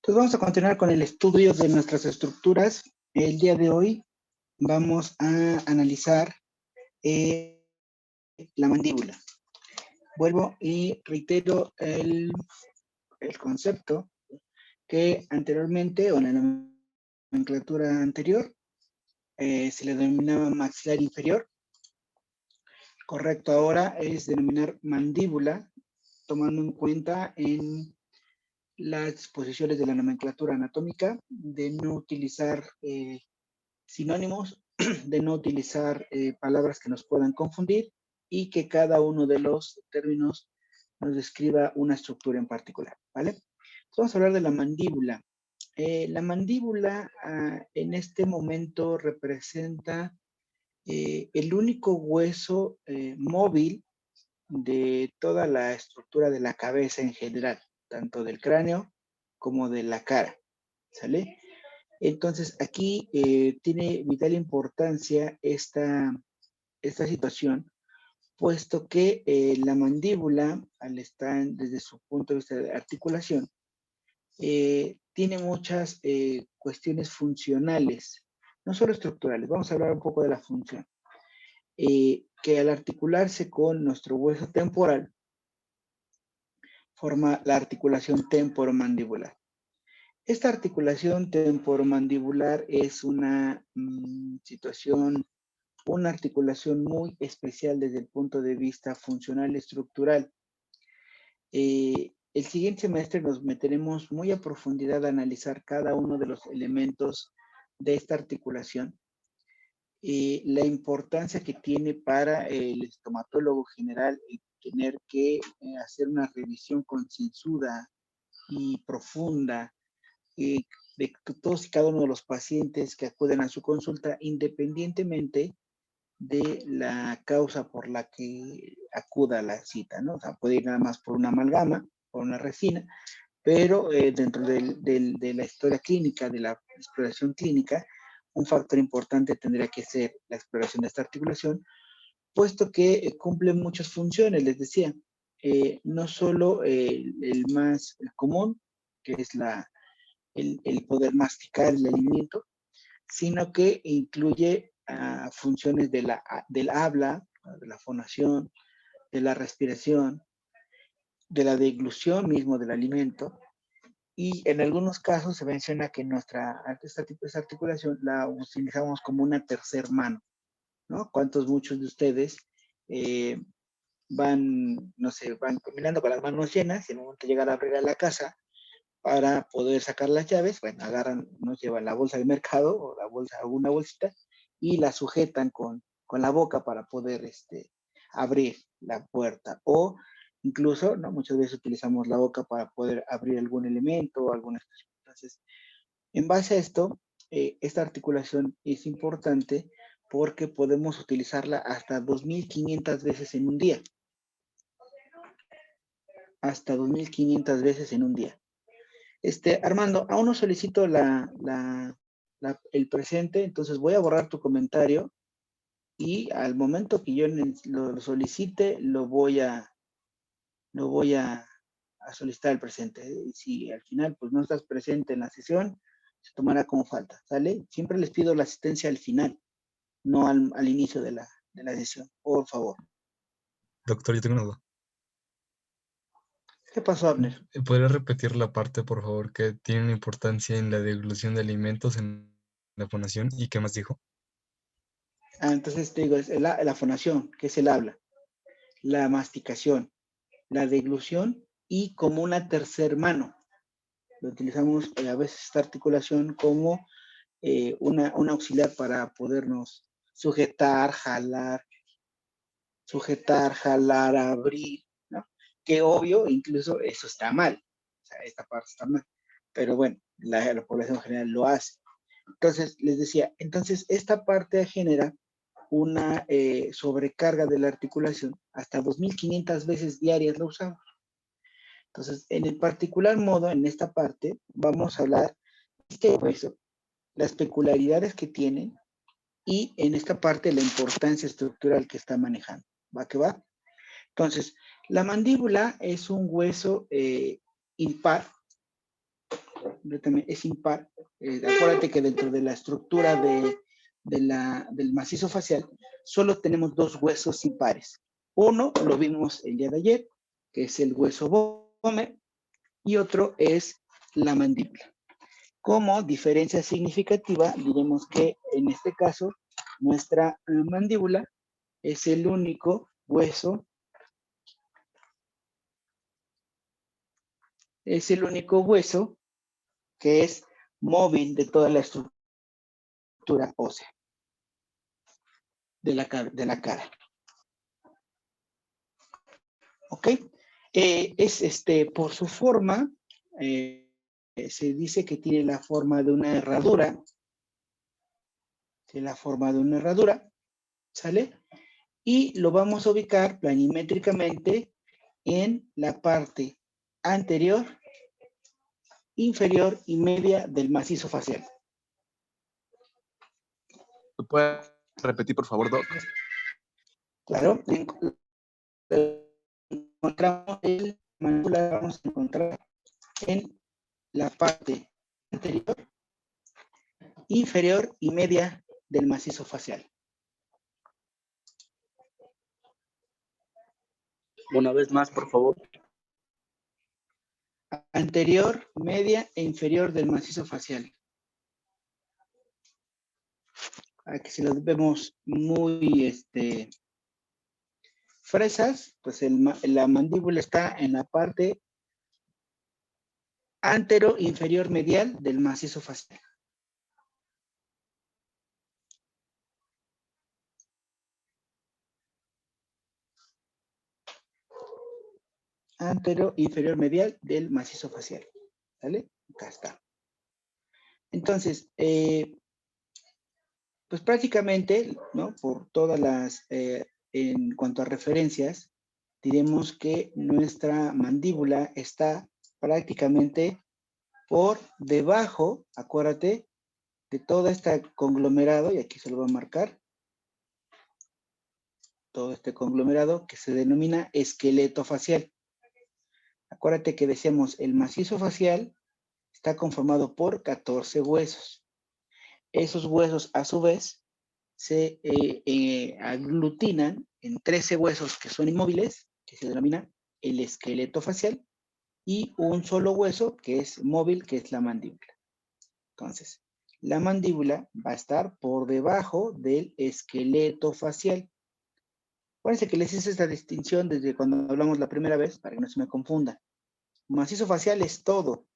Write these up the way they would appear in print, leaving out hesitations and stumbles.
Entonces vamos a continuar con el estudio de nuestras estructuras. El día de hoy vamos a analizar la mandíbula. Vuelvo y reitero el concepto que anteriormente, o en la nomenclatura anterior, se le denominaba maxilar inferior. Correcto ahora es denominar mandíbula, tomando en cuenta en las disposiciones de la nomenclatura anatómica, de no utilizar sinónimos, de no utilizar palabras que nos puedan confundir y que cada uno de los términos nos describa una estructura en particular, ¿vale? Entonces vamos a hablar de la mandíbula. La mandíbula en este momento representa el único hueso móvil de toda la estructura de la cabeza en general, tanto del cráneo como de la cara, ¿sale? Entonces, aquí tiene vital importancia esta situación, puesto que la mandíbula, al estar desde su punto de vista de articulación, tiene muchas cuestiones funcionales, no solo estructurales. Vamos a hablar un poco de la función. Que al articularse con nuestro hueso temporal, forma la articulación temporomandibular. Esta articulación temporomandibular es una situación, una articulación muy especial desde el punto de vista funcional y estructural. El siguiente semestre nos meteremos muy a profundidad a analizar cada uno de los elementos de esta articulación. La importancia que tiene para el estomatólogo general el tener que hacer una revisión concienzuda y profunda de todos y cada uno de los pacientes que acuden a su consulta, independientemente de la causa por la que acuda a la cita, ¿no? O sea, puede ir nada más por una amalgama, por una resina, pero dentro de la historia clínica, de la exploración clínica, un factor importante tendría que ser la exploración de esta articulación, puesto que cumple muchas funciones, les decía, no solo el más común, que es el poder masticar el alimento, sino que incluye funciones del habla, de la fonación, de la respiración, de la deglución mismo del alimento, y en algunos casos se menciona que esta tipo de articulación la utilizamos como una tercer mano, ¿no? Muchos de ustedes no sé, van caminando con las manos llenas y en un momento llegan a abrir a la casa para poder sacar las llaves? Bueno, agarran, nos llevan la bolsa de mercado o la bolsa, alguna bolsita, y la sujetan con la boca para poder abrir la puerta. O incluso, ¿no? Muchas veces utilizamos la boca para poder abrir algún elemento o alguna expresión. Entonces, en base a esto, esta articulación es importante porque podemos utilizarla hasta 2.500 veces en un día. Hasta 2.500 veces en un día. Armando, aún no solicito el presente, entonces voy a borrar tu comentario y al momento que yo lo solicite, lo voy a solicitar el presente. Y si al final pues no estás presente en la sesión, se tomará como falta, ¿sale? Siempre les pido la asistencia al final, no al inicio de la sesión, por favor. Doctor, yo tengo una duda. ¿Qué pasó, Abner? ¿Podría repetir la parte, por favor, que tiene una importancia en la deglución de alimentos, en la fonación, y qué más dijo? Entonces te digo, es la fonación, que es el habla, la masticación, la deglución y como una tercer mano. Lo utilizamos a veces esta articulación como un auxiliar para podernos sujetar, jalar, abrir, ¿no? Que obvio, incluso eso está mal. O sea, esta parte está mal. Pero bueno, la población en general lo hace. Entonces, les decía, esta parte genera una sobrecarga de la articulación, hasta 2.500 veces diarias la usamos. Entonces, en el particular modo, en esta parte, vamos a hablar de este hueso, las peculiaridades que tiene y en esta parte la importancia estructural que está manejando. ¿Va que va? Entonces, la mandíbula es un hueso impar es impar. Acuérdate que dentro de la estructura del macizo facial solo tenemos dos huesos impares. Uno lo vimos el día de ayer, que es el hueso Vomer, y otro es la mandíbula. Como diferencia significativa, diremos que en este caso nuestra mandíbula es el único hueso, que es móvil de toda la estructura ósea de la cara. ¿Ok? Por su forma, se dice que tiene la forma de una herradura. Tiene la forma de una herradura, ¿sale? Y lo vamos a ubicar planimétricamente en la parte anterior, inferior y media del macizo facial. ¿Lo puede repetir, por favor, Doc? Claro, encontramos el mandíbula, vamos a encontrar en la parte anterior, inferior y media del macizo facial. Una vez más, por favor. Anterior, media e inferior del macizo facial. Aquí si los vemos muy fresas, pues la mandíbula está en la parte antero inferior medial del macizo facial. Antero inferior medial del macizo facial. ¿Vale? Acá está. Entonces, pues prácticamente, ¿no? Por todas las, en cuanto a referencias, diremos que nuestra mandíbula está prácticamente por debajo, acuérdate, de todo este conglomerado, y aquí se lo voy a marcar, todo este conglomerado que se denomina esqueleto facial. Acuérdate que decíamos, el macizo facial está conformado por 14 huesos. Esos huesos, a su vez, se aglutinan en 13 huesos que son inmóviles, que se denomina el esqueleto facial, y un solo hueso que es móvil, que es la mandíbula. Entonces, la mandíbula va a estar por debajo del esqueleto facial. Acuérdense que les hice esta distinción desde cuando hablamos la primera vez, para que no se me confunda. Macizo facial es todo,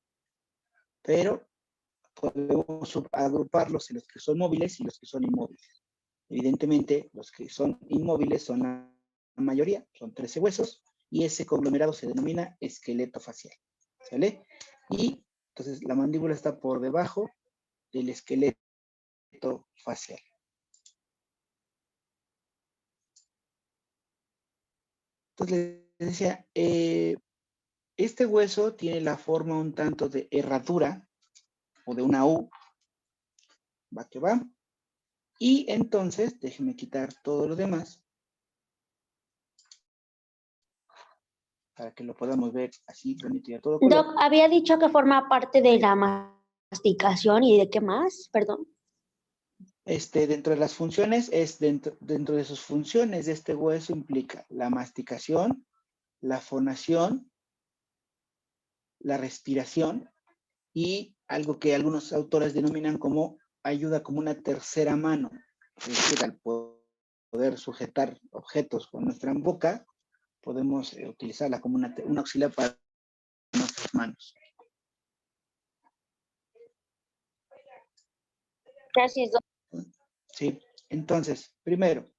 pero podemos agruparlos en los que son móviles y los que son inmóviles. Evidentemente, los que son inmóviles son la mayoría, son 13 huesos, y ese conglomerado se denomina esqueleto facial. ¿Sale? Y entonces la mandíbula está por debajo del esqueleto facial. Entonces les decía, este hueso tiene la forma un tanto de herradura o de una U, va que va, y entonces déjenme quitar todo lo demás para que lo podamos ver así, bonito y a todo color. Doc, había dicho que forma parte de la masticación y de qué más, perdón. Dentro de las funciones, dentro de sus funciones de este hueso implica la masticación, la fonación, la respiración y algo que algunos autores denominan como ayuda como una tercera mano. Es decir, al poder sujetar objetos con nuestra boca, podemos utilizarla como un auxiliar para nuestras manos. Gracias, Doc. Sí, entonces, primero,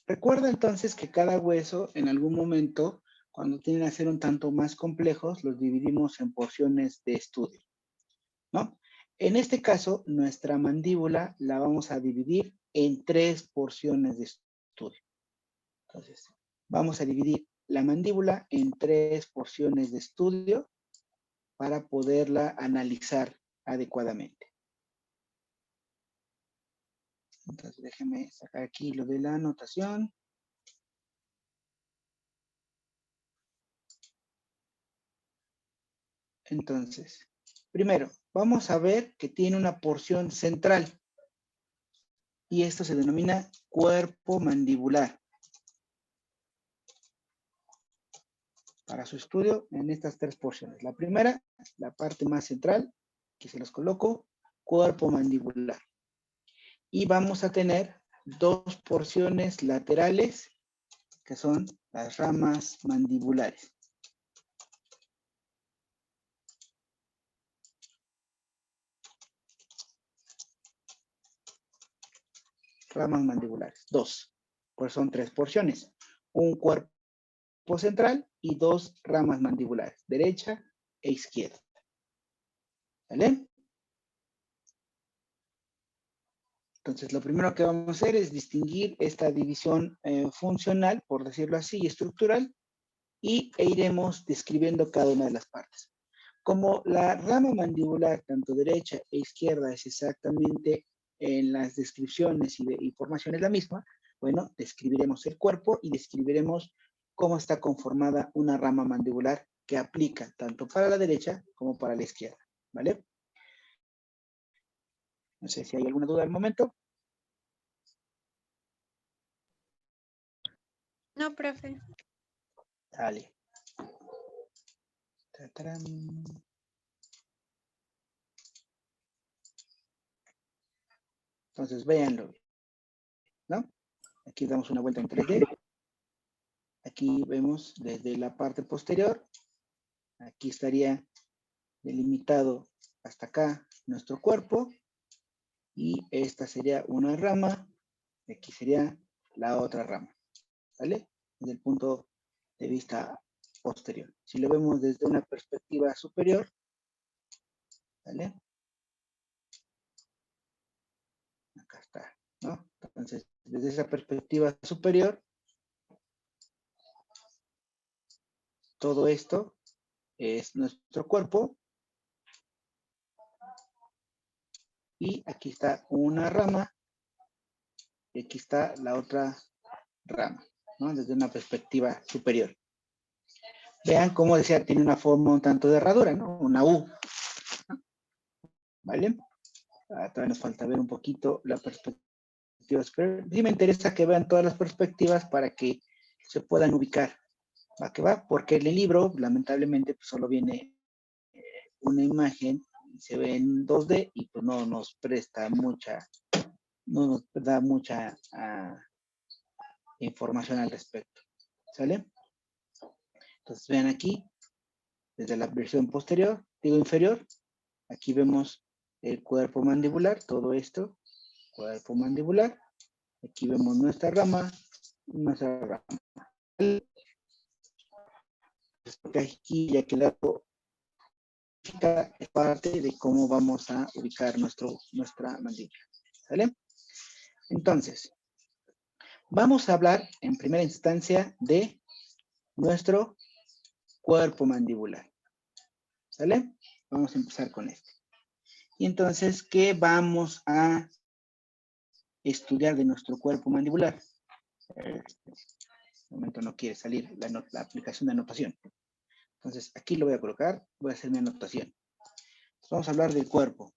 recuerda entonces que cada hueso en algún momento, cuando tienen a ser un tanto más complejos, los dividimos en porciones de estudio, ¿no? En este caso, nuestra mandíbula la vamos a dividir en 3 porciones de estudio. Entonces, vamos a dividir la mandíbula en 3 porciones de estudio para poderla analizar adecuadamente. Entonces, déjenme sacar aquí lo de la anotación. Entonces, Primero, vamos a ver que tiene una porción central. Y esto se denomina cuerpo mandibular. Para su estudio, en estas tres porciones. La primera, la parte más central, que se los coloco, cuerpo mandibular. Y vamos a tener dos porciones laterales, que son las ramas mandibulares. Ramas mandibulares, dos. Pues son tres porciones. Un cuerpo central y dos ramas mandibulares, derecha e izquierda. ¿Vale? Entonces, lo primero que vamos a hacer es distinguir esta división funcional, por decirlo así, y estructural, e iremos describiendo cada una de las partes. Como la rama mandibular, tanto derecha e izquierda, es exactamente en las descripciones y información es la misma, bueno, describiremos el cuerpo y describiremos cómo está conformada una rama mandibular que aplica tanto para la derecha como para la izquierda, ¿vale? No sé si hay alguna duda al momento. No, profe. Dale. Tatarán. Entonces, véanlo, ¿no? Aquí damos una vuelta en 3D. Aquí vemos desde la parte posterior. Aquí estaría delimitado hasta acá nuestro cuerpo. Y esta sería una rama. Aquí sería la otra rama. ¿Vale? Desde el punto de vista posterior. Si lo vemos desde una perspectiva superior, ¿vale? Acá está, ¿no? Entonces, desde esa perspectiva superior, todo esto es nuestro cuerpo. Y aquí está una rama. Y aquí está la otra rama, ¿no? Desde una perspectiva superior. Vean cómo decía, tiene una forma un tanto de herradura, ¿no? Una U. ¿Vale? Todavía nos falta ver un poquito la perspectiva superior. Sí me interesa que vean todas las perspectivas para que se puedan ubicar. ¿Va que va? Porque en el libro, lamentablemente, pues solo viene una imagen y se ve en 2D y pues no nos presta mucha, no nos da mucha información al respecto. ¿Sale? Entonces vean aquí, desde la versión posterior, digo inferior, aquí vemos el cuerpo mandibular, todo esto, cuerpo mandibular. Aquí vemos nuestra rama. Aquí ya quedado es parte de cómo vamos a ubicar nuestra mandíbula. ¿Sale? Entonces, vamos a hablar en primera instancia de nuestro cuerpo mandibular. ¿Sale? Vamos a empezar con esto. Y entonces, ¿qué vamos a estudiar de nuestro cuerpo mandibular? En este momento no quiere salir la aplicación de anotación. Entonces, aquí lo voy a colocar, voy a hacer mi anotación. Entonces, vamos a hablar del cuerpo.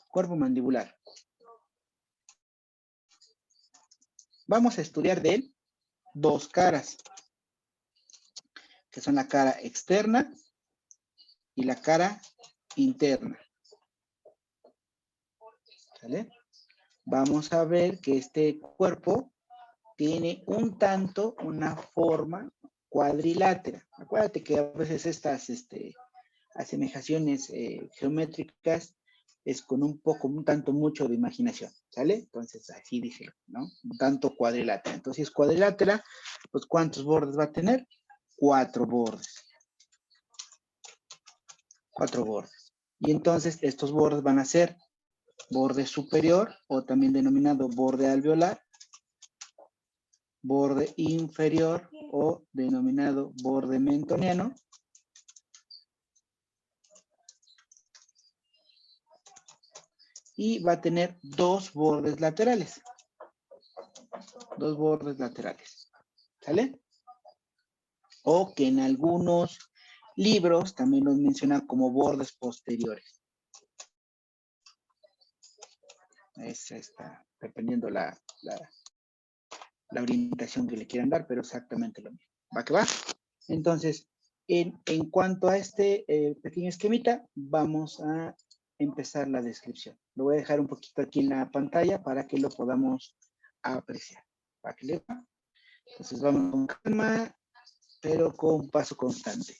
Cuerpo mandibular. Vamos a estudiar de él dos caras, que son la cara externa y la cara interna. ¿Sale? Vamos a ver que este cuerpo tiene un tanto una forma cuadrilátera. Acuérdate que a veces estas asemejaciones geométricas es con un tanto mucho de imaginación, ¿sale? Entonces, así dice, ¿no? Un tanto cuadrilátera. Entonces, si es cuadrilátera, pues ¿cuántos bordes va a tener? 4 bordes. 4 bordes. Y entonces, estos bordes van a ser borde superior, o también denominado borde alveolar, borde inferior, o denominado borde mentoniano, y va a tener dos bordes laterales. Dos bordes laterales. ¿Sale? o que en algunos libros también los mencionan como bordes posteriores. Esa está, dependiendo la orientación que le quieran dar, pero exactamente lo mismo. ¿Va que va? Entonces, en cuanto a este pequeño esquemita, vamos a empezar la descripción. Lo voy a dejar un poquito aquí en la pantalla para que lo podamos apreciar. ¿Va que le va? Entonces, vamos con calma, pero con paso constante.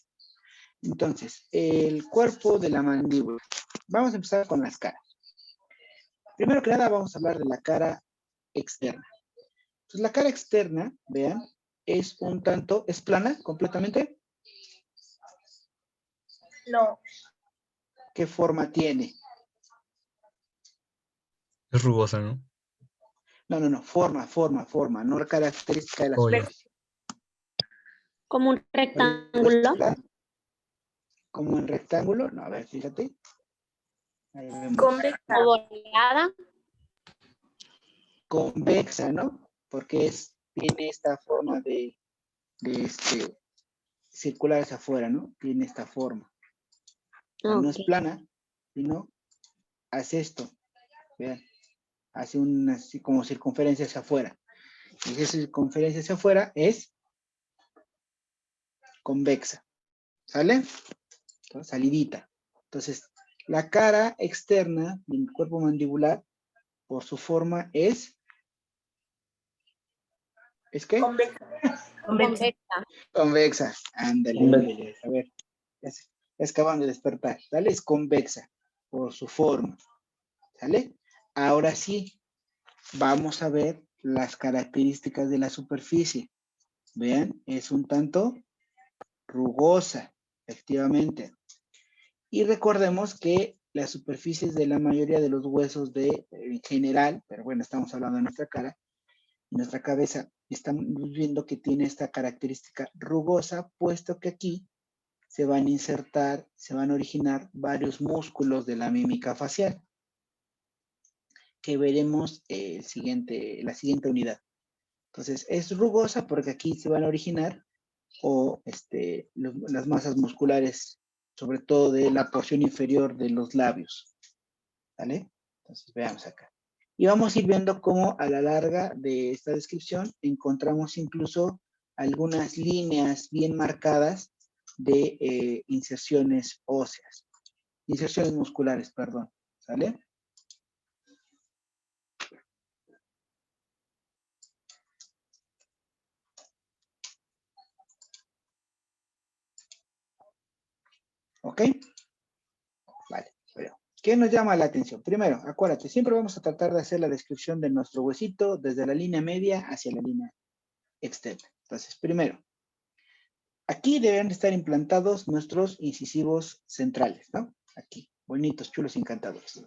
Entonces, el cuerpo de la mandíbula. Vamos a empezar con las caras. Primero que nada, vamos a hablar de la cara externa. Entonces, la cara externa, vean, es un tanto, ¿es plana completamente? No. ¿Qué forma tiene? Es rugosa, ¿no? No, forma, no la característica de la Oh, ya. superficie. Como un rectángulo. ¿Verdad? Como un rectángulo, no, a ver, fíjate. Ahí vemos. Convexa. Ovalada. Convexa, ¿no? Porque tiene esta forma de circular hacia afuera, ¿no? Tiene esta forma. O sea, no es Ok. plana, sino hace esto. Vean, hace una así como circunferencia hacia afuera. Y esa circunferencia hacia afuera es convexa. ¿Sale? Entonces, salidita. Entonces, la cara externa del cuerpo mandibular, por su forma, ¿es qué? Convexa. Convexa. Convexa. Ándale, ándale. A ver, es que acaban de despertar. ¿Sale? Es convexa por su forma. ¿Sale? Ahora sí, vamos a ver las características de la superficie. Vean, es un tanto rugosa, efectivamente. Y recordemos que las superficies de la mayoría de los huesos en general, pero bueno, estamos hablando de nuestra cara, nuestra cabeza, estamos viendo que tiene esta característica rugosa, puesto que aquí se van a insertar, se van a originar varios músculos de la mímica facial, que veremos la siguiente unidad. Entonces, es rugosa porque aquí se van a originar las masas musculares, sobre todo de la porción inferior de los labios. ¿Vale? Entonces, veamos acá. Y vamos a ir viendo cómo a la larga de esta descripción encontramos incluso algunas líneas bien marcadas de inserciones óseas. Inserciones musculares, perdón. ¿Sale? ¿Ok? Vale, pero ¿qué nos llama la atención? Primero, acuérdate, siempre vamos a tratar de hacer la descripción de nuestro huesito desde la línea media hacia la línea externa. Entonces, primero, aquí deben estar implantados nuestros incisivos centrales, ¿no? Aquí, bonitos, chulos, encantadores.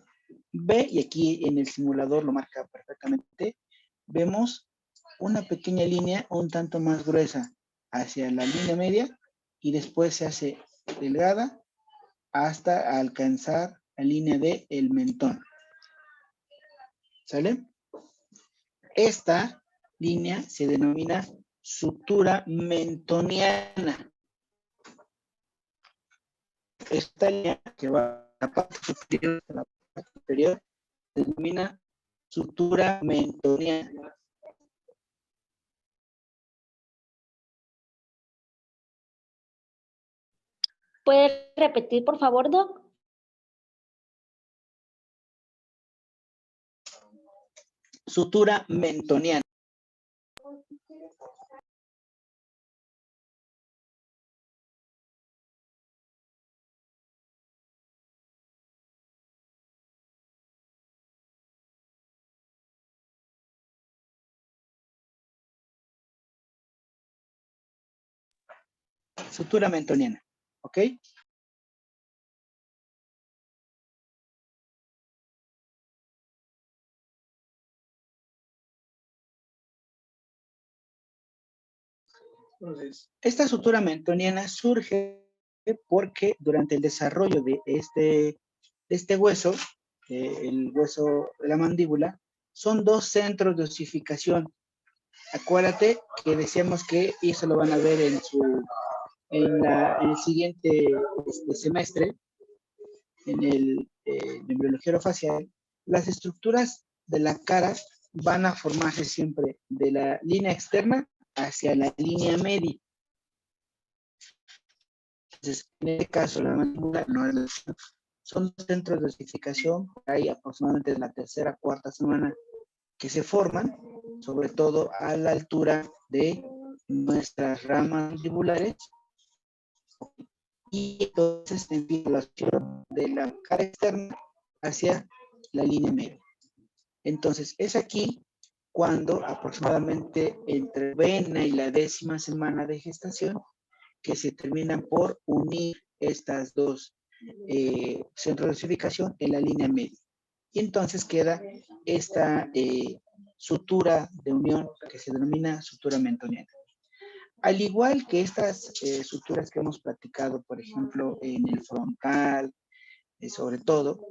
Ve, y aquí en el simulador lo marca perfectamente, vemos una pequeña línea un tanto más gruesa hacia la línea media y después se hace delgada hasta alcanzar la línea del mentón. ¿Sale? Esta línea se denomina sutura mentoniana. Esta línea que va a la parte superior se denomina sutura mentoniana. ¿Puede repetir, por favor, Doc? Sutura mentoniana. Sutura mentoniana. ¿Ok? Entonces, esta sutura mentoniana surge porque durante el desarrollo de este hueso, el hueso de la mandíbula, son dos centros de osificación. Acuérdate que decíamos que eso lo van a ver en el siguiente semestre, en el embriología orofacial, las estructuras de la cara van a formarse siempre de la línea externa hacia la línea media. Entonces, en este caso, la mandíbula no es la excepción. Son dos centros de osificación, hay aproximadamente la tercera, cuarta semana que se forman, sobre todo a la altura de nuestras ramas mandibulares, y entonces empieza la oscilación de la cara externa hacia la línea media. Entonces, es aquí cuando aproximadamente entre vena y la 10ª semana de gestación que se terminan por unir estas dos centros de osificación en la línea media. Y entonces queda esta sutura de unión que se denomina sutura mentoniana. Al igual que estas suturas que hemos platicado, por ejemplo, en el frontal, sobre todo,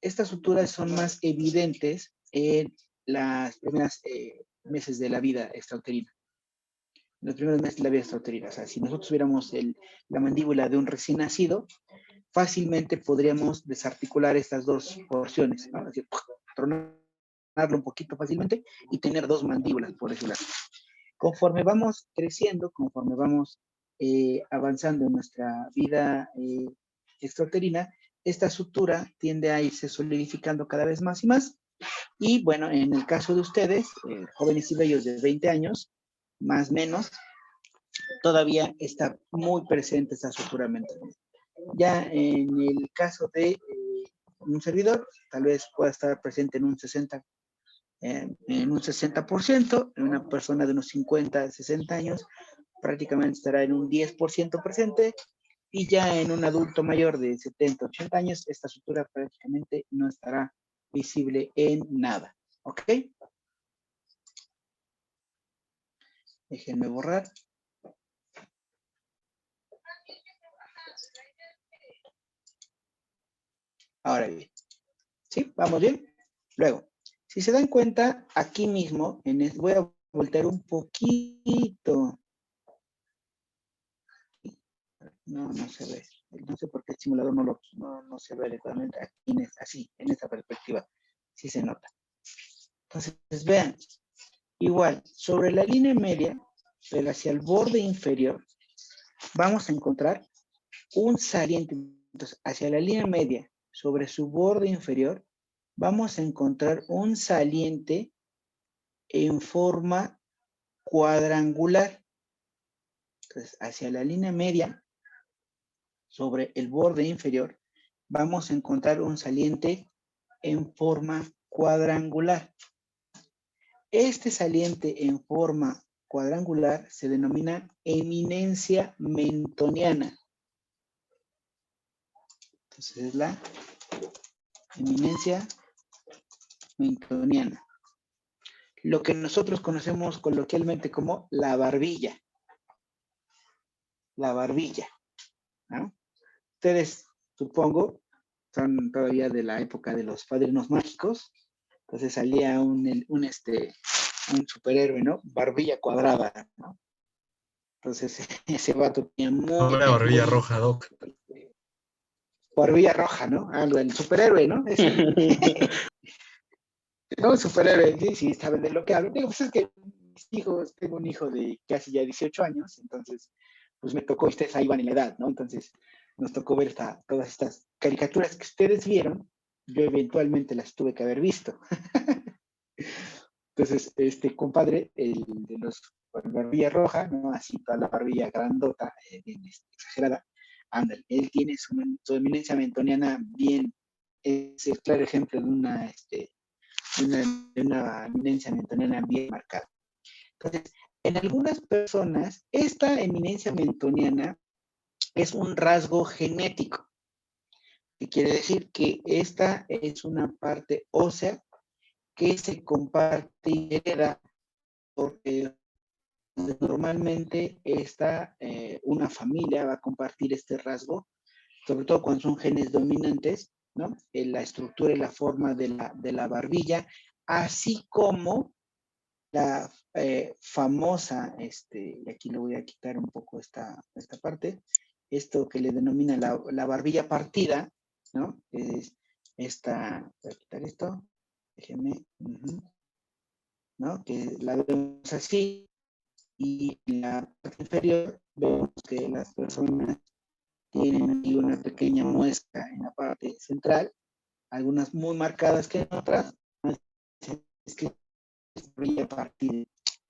estas suturas son más evidentes en las primeras meses de la vida extrauterina. En los primeros meses de la vida extrauterina. O sea, si nosotros tuviéramos la mandíbula de un recién nacido, fácilmente podríamos desarticular estas dos porciones, ¿no? Es decir, tronarlo un poquito fácilmente y tener dos mandíbulas, por decirlo así. Conforme vamos creciendo, conforme vamos avanzando en nuestra vida extrauterina, esta sutura tiende a irse solidificando cada vez más y más. Y bueno, en el caso de ustedes, jóvenes y bellos de 20 años, más o menos, todavía está muy presente esa sutura mental. Ya en el caso de un servidor, tal vez pueda estar presente en un 60%, en una persona de unos 50, 60 años, prácticamente estará en un 10% presente, y ya en un adulto mayor de 70, 80 años, esta sutura prácticamente no estará visible en nada. ¿Ok? Déjenme borrar. Ahora bien, ¿sí? ¿Vamos bien? Luego, si se dan cuenta, aquí mismo, voy a voltear un poquito. No se ve. No sé por qué el simulador no se ve adecuadamente. Aquí, así, en esta perspectiva, sí se nota. Entonces, vean, igual, sobre la línea media, pero hacia el borde inferior, vamos a encontrar un saliente. Entonces, hacia la línea media, sobre su borde inferior, vamos a encontrar un saliente en forma cuadrangular. Entonces, hacia la línea media, sobre el borde inferior, vamos a encontrar un saliente en forma cuadrangular. Este saliente en forma cuadrangular se denomina eminencia mentoniana. Entonces es la eminencia mentoniana. Lo que nosotros conocemos coloquialmente como la barbilla. La barbilla, ¿no? Ustedes, supongo, son todavía de la época de los Padrinos Mágicos. Entonces salía un superhéroe, ¿no? Barbilla cuadrada, ¿no? Entonces ese vato tenía Una barbilla roja, Doc. Barbilla roja, ¿no? Algo, el superhéroe, ¿no? No, superhéroe, sí, saben de lo que hablo. Digo, pues es que mis hijos, tengo un hijo de casi ya 18 años, entonces, pues me tocó, ustedes ahí van en la edad, ¿no? Entonces, nos tocó ver todas estas caricaturas que ustedes vieron, yo eventualmente las tuve que haber visto. Entonces, este compadre, el de los barbilla roja, ¿no? Así toda la barbilla grandota, bien exagerada, anda, él tiene su eminencia mentoniana bien, es el claro ejemplo de una eminencia mentoniana bien marcada. Entonces, en algunas personas, esta eminencia mentoniana es un rasgo genético, que quiere decir que esta es una parte ósea que se comparte y hereda porque normalmente una familia va a compartir este rasgo, sobre todo cuando son genes dominantes, ¿no? En la estructura y la forma de la barbilla, así como la famosa, y aquí le voy a quitar un poco esta parte, esto que le denomina la barbilla partida, ¿no? Es esta, voy a quitar esto, déjenme, ¿no? Que la vemos así, y en la parte inferior vemos que las personas tienen aquí una pequeña muesca en la parte central, algunas muy marcadas que otras, es que es barbilla partida.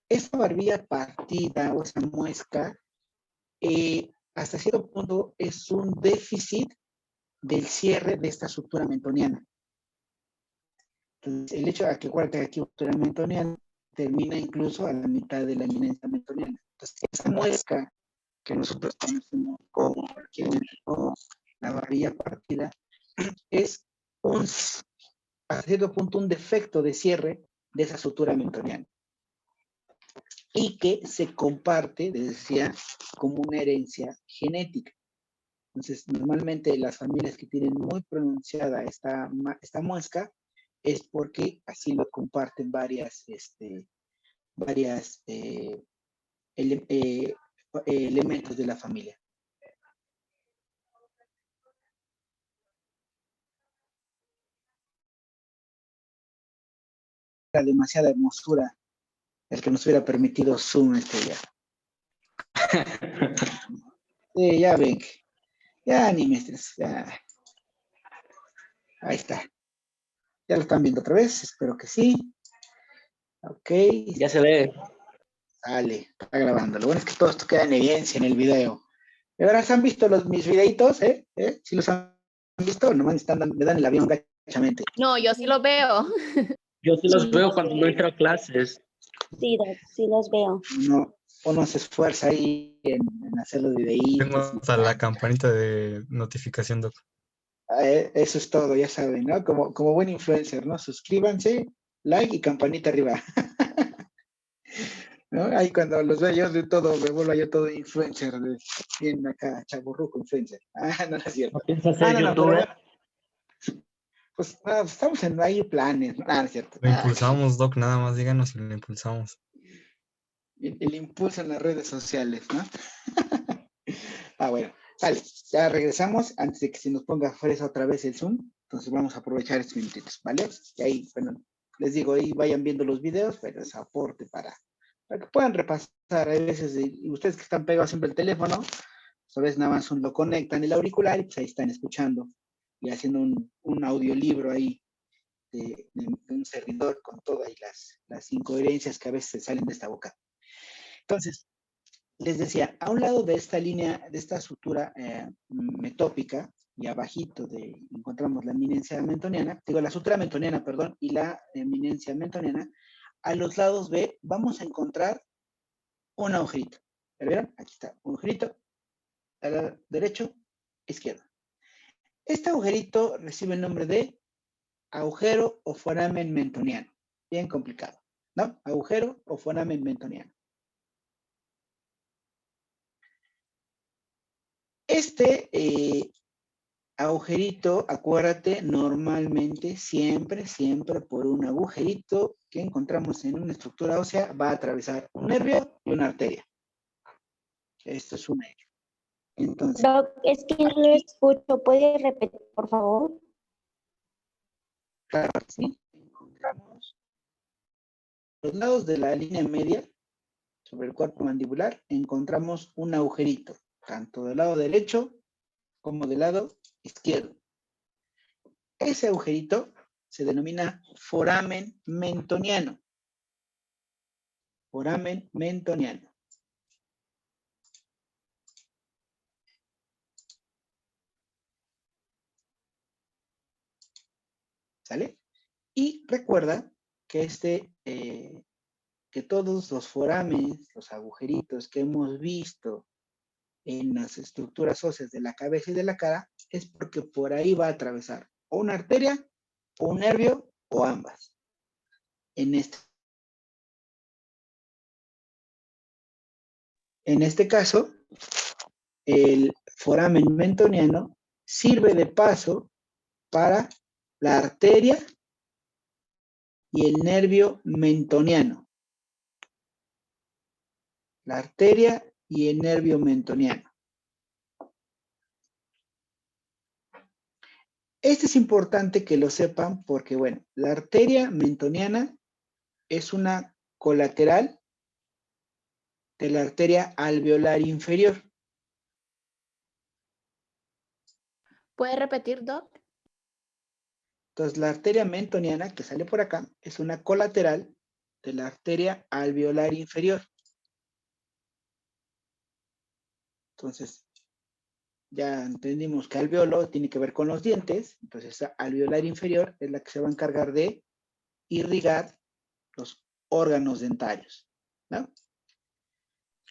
Esta barbilla partida o esa muesca, hasta cierto punto es un déficit del cierre de esta sutura mentoniana. Entonces, el hecho de que acuérdate que aquí la sutura mentoniana termina incluso a la mitad de la eminencia mentoniana. Entonces, esa muesca que nosotros conocemos como la barbilla partida es hasta cierto punto un defecto de cierre de esa sutura mentoniana y que se comparte, les decía, como una herencia genética. Entonces, normalmente las familias que tienen muy pronunciada esta muesca es porque así lo comparten varias elementos de la familia. Era demasiada hermosura el que nos hubiera permitido Zoom ya. Ya ven, ya ni me estreses, ya. Ahí está. ¿Ya lo están viendo otra vez? Espero que sí. Ok. Ya se ve. Sale, está grabando. Lo bueno es que todo esto queda en evidencia en el video. ¿De verdad han visto mis videitos? ¿Sí los han visto? Nomás me dan el avión gachamente. No, yo sí lo veo. Yo sí los Sí. veo cuando no entro a clases. Sí, sí los veo. Uno se esfuerza ahí en hacer los videitos. Tengo hasta la campanita de notificación, Doc. Eso es todo, ya saben, ¿no? Como buen influencer, ¿no? Suscríbanse, like y campanita arriba. ¿No? Ahí cuando los veo yo de todo, me vuelvo yo todo influencer, bien acá, chaburruco influencer. No es cierto. ¿No piensas ser Pero youtuber? pues estamos en ahí planes, no es cierto. Lo impulsamos, Doc, nada más díganos si lo impulsamos. El impulso en las redes sociales, ¿no? Bueno, vale, ya regresamos antes de que se nos ponga fresa otra vez el Zoom. Entonces vamos a aprovechar estos minutitos, ¿vale? Y ahí, bueno, les digo, ahí vayan viendo los videos, pero es aporte para que puedan repasar. Hay veces, y ustedes que están pegados siempre el teléfono, a veces nada más lo conectan el auricular y pues ahí están escuchando y haciendo un audiolibro ahí de un servidor con todas las incoherencias que a veces salen de esta boca. Entonces, les decía, a un lado de esta línea, de esta sutura metópica, y abajito encontramos la eminencia mentoniana, la sutura mentoniana, perdón, y la eminencia mentoniana. A los lados B vamos a encontrar un agujerito. ¿Ya vieron? Aquí está, un agujerito, al lado derecho, izquierdo. Este agujerito recibe el nombre de agujero o foramen mentoniano. Bien complicado, ¿no? Agujero o foramen mentoniano. Este agujerito, acuérdate, normalmente, siempre por un agujerito que encontramos en una estructura ósea, va a atravesar un nervio y una arteria. Esto es un hecho. Entonces, Doc, es que no lo escucho. ¿Puede repetir, por favor? claro, sí, encontramos los lados de la línea media, sobre el cuerpo mandibular, encontramos un agujerito, tanto del lado derecho como del lado izquierdo. Ese agujerito se denomina foramen mentoniano. Foramen mentoniano. ¿Sale? Y recuerda que que todos los forames, los agujeritos que hemos visto en las estructuras óseas de la cabeza y de la cara, es porque por ahí va a atravesar o una arteria, o un nervio, o ambas. En este caso, el foramen mentoniano sirve de paso para la arteria y el nervio mentoniano. la arteria y el nervio mentoniano. Este es importante que lo sepan porque, bueno, la arteria mentoniana es una colateral de la arteria alveolar inferior. ¿Puede repetir, Doc? Entonces, la arteria mentoniana, que sale por acá, es una colateral de la arteria alveolar inferior. Entonces, ya entendimos que alveolo tiene que ver con los dientes. Entonces, esa alveolar inferior es la que se va a encargar de irrigar los órganos dentarios, ¿no?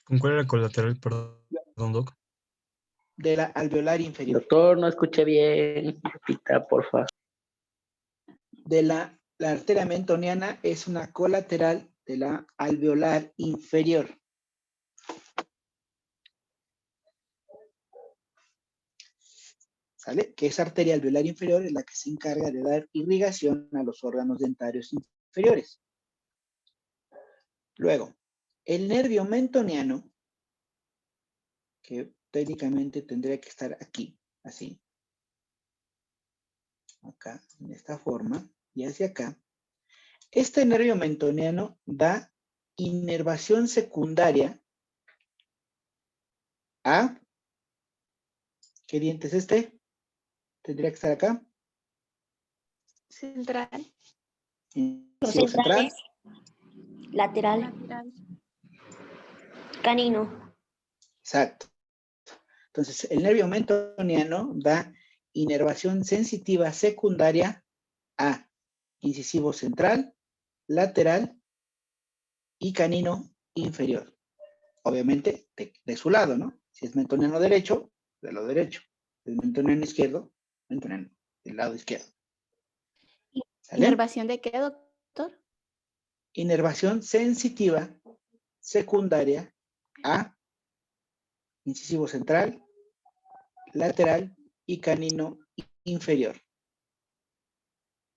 ¿Con cuál era colateral, perdón, Doc? De la alveolar inferior. Doctor, no escuché bien. Repita, por favor. De la arteria mentoniana es una colateral de la alveolar inferior. ¿Sale? Que esa arteria alveolar inferior es la que se encarga de dar irrigación a los órganos dentarios inferiores. Luego, el nervio mentoniano, que técnicamente tendría que estar aquí, así. Acá, de esta forma, y hacia acá. Este nervio mentoniano da inervación secundaria a, ¿qué diente es este? Tendría que estar acá. Central. Los Incisivo central. centrales, lateral, Lateral. canino. Exacto. Entonces, el nervio mentoniano da inervación sensitiva secundaria a incisivo central, lateral y canino inferior. Obviamente, de su lado, ¿no? Si es mentoniano derecho, del lado derecho. Si es mentoniano izquierdo, mentoniano del lado izquierdo. ¿Sale? ¿Inervación de qué, doctor? Inervación sensitiva secundaria a incisivo central, lateral y canino inferior.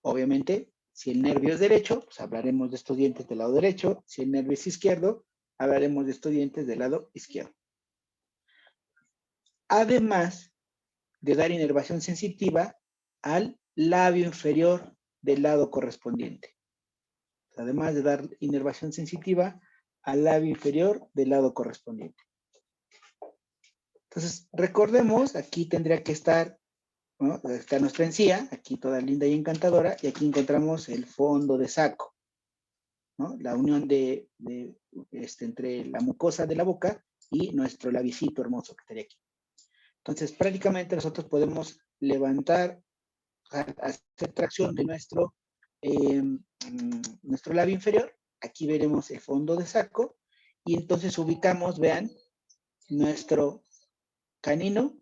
Obviamente, si el nervio es derecho, pues hablaremos de estos dientes del lado derecho. Si el nervio es izquierdo, hablaremos de estos dientes del lado izquierdo. Además de dar inervación sensitiva al labio inferior del lado correspondiente. Además de dar inervación sensitiva al labio inferior del lado correspondiente. Entonces, recordemos, aquí tendría que estar, ¿no? Está nuestra encía, aquí toda linda y encantadora, y aquí encontramos el fondo de saco, ¿no? La unión entre la mucosa de la boca y nuestro labicito hermoso que estaría aquí. Entonces, prácticamente nosotros podemos levantar, hacer tracción de nuestro labio inferior. Aquí veremos el fondo de saco y entonces ubicamos, vean, nuestro canino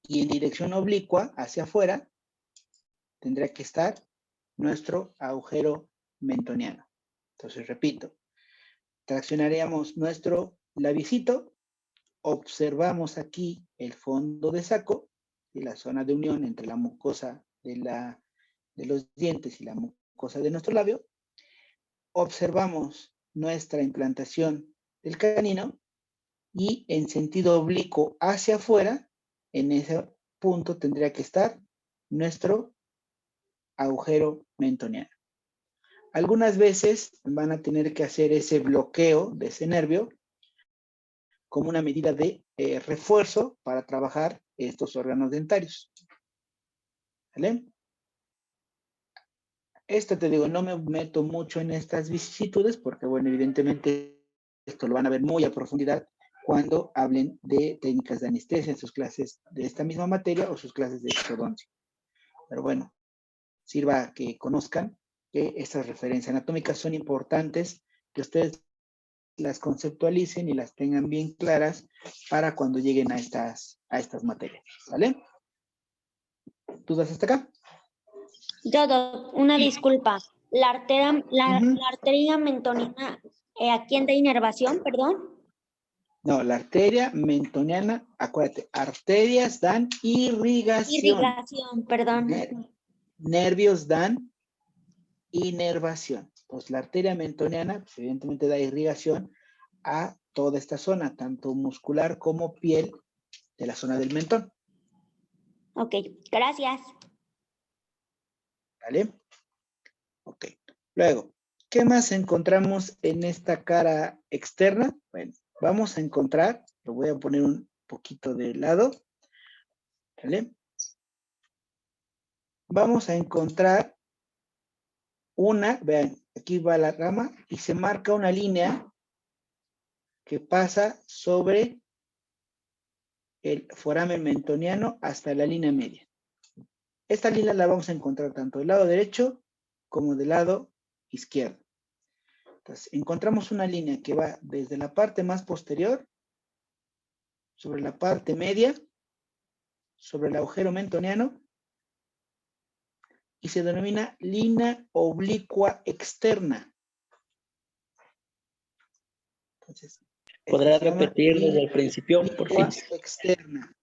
y en dirección oblicua hacia afuera tendría que estar nuestro agujero mentoniano. Entonces, repito, traccionaríamos nuestro labicito, observamos aquí el fondo de saco y la zona de unión entre la mucosa de los dientes y la mucosa de nuestro labio. Observamos nuestra implantación del canino y en sentido oblicuo hacia afuera, en ese punto tendría que estar nuestro agujero mentoniano. Algunas veces van a tener que hacer ese bloqueo de ese nervio como una medida de refuerzo para trabajar estos órganos dentarios. ¿Vale? Esto te digo, no me meto mucho en estas vicisitudes porque, bueno, evidentemente esto lo van a ver muy a profundidad cuando hablen de técnicas de anestesia en sus clases de esta misma materia o sus clases de ortodoncia. Pero bueno, sirva que conozcan que estas referencias anatómicas son importantes, que ustedes las conceptualicen y las tengan bien claras para cuando lleguen a estas materias, ¿vale? ¿Dudas hasta acá? Doc, una disculpa. La arteria mentoniana, ¿a quién da inervación, perdón? No, la arteria mentoniana, acuérdate, arterias dan irrigación. Irrigación, perdón. Nervios dan inervación. Pues la arteria mentoniana, pues, evidentemente da irrigación a toda esta zona, tanto muscular como piel de la zona del mentón. Ok, gracias. ¿Vale? Ok. Luego, ¿qué más encontramos en esta cara externa? Bueno, vamos a encontrar, lo voy a poner un poquito de lado, ¿vale? Vamos a encontrar vean, aquí va la rama y se marca una línea que pasa sobre el foramen mentoniano hasta la línea media. Esta línea la vamos a encontrar tanto del lado derecho como del lado izquierdo. Entonces, encontramos una línea que va desde la parte más posterior, sobre la parte media, sobre el agujero mentoniano, y se denomina línea oblicua externa. Entonces, ¿Podrá se llama repetir desde el línea principio, por oblicua fin? externa.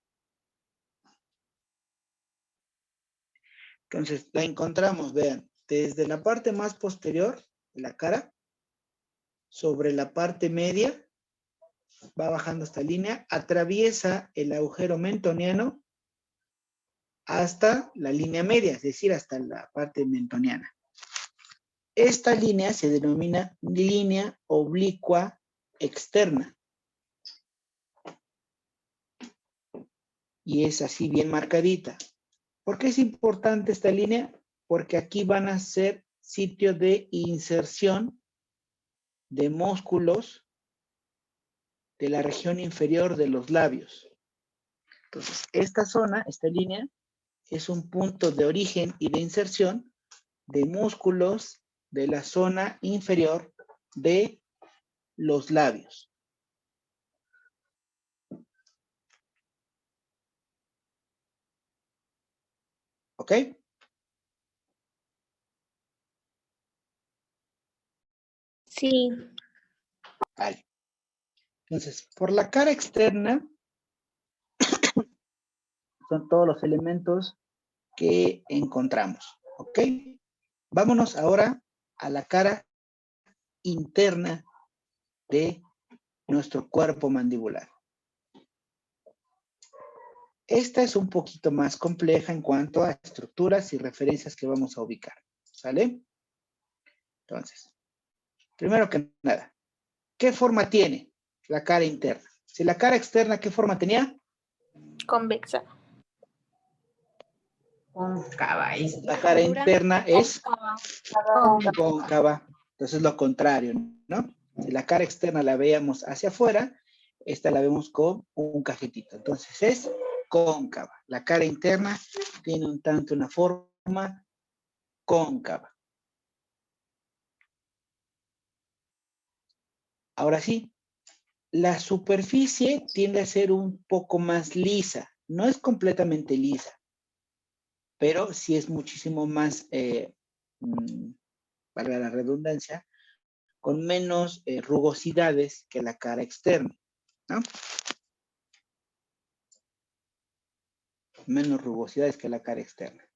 Entonces, la encontramos, vean, desde la parte más posterior de la cara, sobre la parte media, va bajando esta línea, atraviesa el agujero mentoniano hasta la línea media, es decir, hasta la parte mentoniana. Esta línea se denomina línea oblicua externa. Y es así bien marcadita. ¿Por qué es importante esta línea? Porque aquí van a ser sitio de inserción de músculos de la región inferior de los labios. Entonces, esta zona, esta línea, es un punto de origen y de inserción de músculos de la zona inferior de los labios. ¿Ok? Sí. Vale. Entonces, por la cara externa, son todos los elementos que encontramos. ¿Ok? Vámonos ahora a la cara interna de nuestro cuerpo mandibular. Esta es un poquito más compleja en cuanto a estructuras y referencias que vamos a ubicar. ¿Sale? Entonces, primero que nada, ¿qué forma tiene la cara interna? Si la cara externa, ¿qué forma tenía? Convexa. Cóncava. La cara interna es Cóncava. cóncava. Entonces, lo contrario, ¿no? Si la cara externa la veíamos hacia afuera, esta la vemos con un cajetito. Entonces, es cóncava. La cara interna tiene un tanto una forma cóncava. Ahora sí, la superficie tiende a ser un poco más lisa. No es completamente lisa, pero sí es muchísimo más, valga la redundancia, con menos rugosidades que la cara externa, ¿no? Menos rugosidades que la cara externa.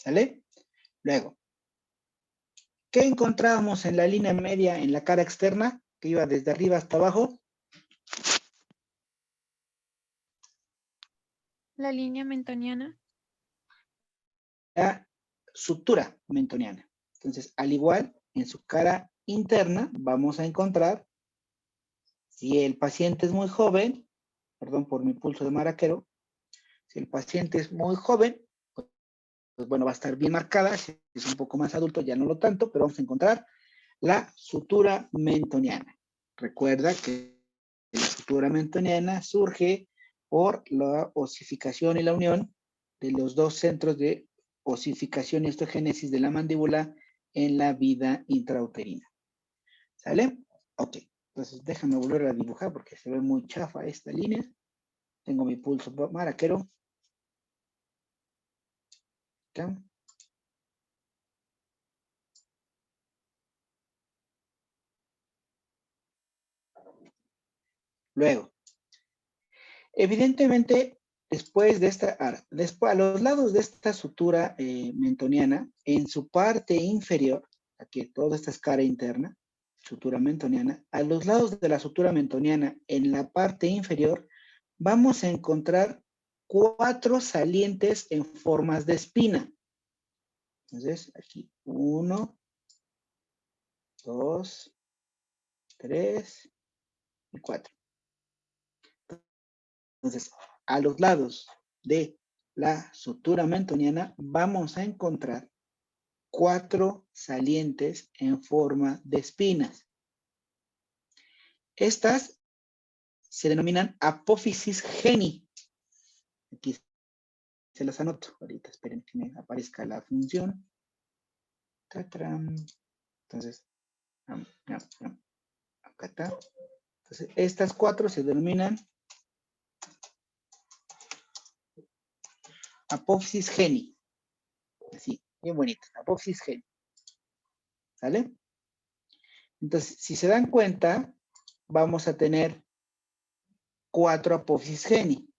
¿Sale? Luego, ¿qué encontrábamos en la línea media en la cara externa? Que iba desde arriba hasta abajo. La línea mentoniana. La sutura mentoniana. Entonces, al igual, en su cara interna vamos a encontrar, si el paciente es muy joven, perdón por mi pulso de maraquero, si el paciente es muy joven, pues bueno, va a estar bien marcada. Si es un poco más adulto, ya no lo tanto, pero vamos a encontrar la sutura mentoniana. Recuerda que la sutura mentoniana surge por la osificación y la unión de los dos centros de osificación y osteogénesis de la mandíbula en la vida intrauterina. ¿Sale? Ok. Entonces déjame volver a dibujar porque se ve muy chafa esta línea. Tengo mi pulso maraquero. Acá. Luego, evidentemente, después de esta, a los lados de esta sutura mentoniana, en su parte inferior, aquí toda esta es cara interna, sutura mentoniana, a los lados de la sutura mentoniana, en la parte inferior, vamos a encontrar 4 salientes en formas de espina. Entonces, aquí 1, 2, 3 y 4. Entonces, a los lados de la sutura mentoniana vamos a encontrar 4 salientes en forma de espinas. Estas se denominan apófisis geni. Aquí se las anoto. Ahorita esperen que me aparezca la función. Entonces, acá está. Entonces, estas 4 se denominan apófisis geni. Así, bien bonito. Apófisis geni. ¿Sale? Entonces, si se dan cuenta, vamos a tener 4 apófisis geni.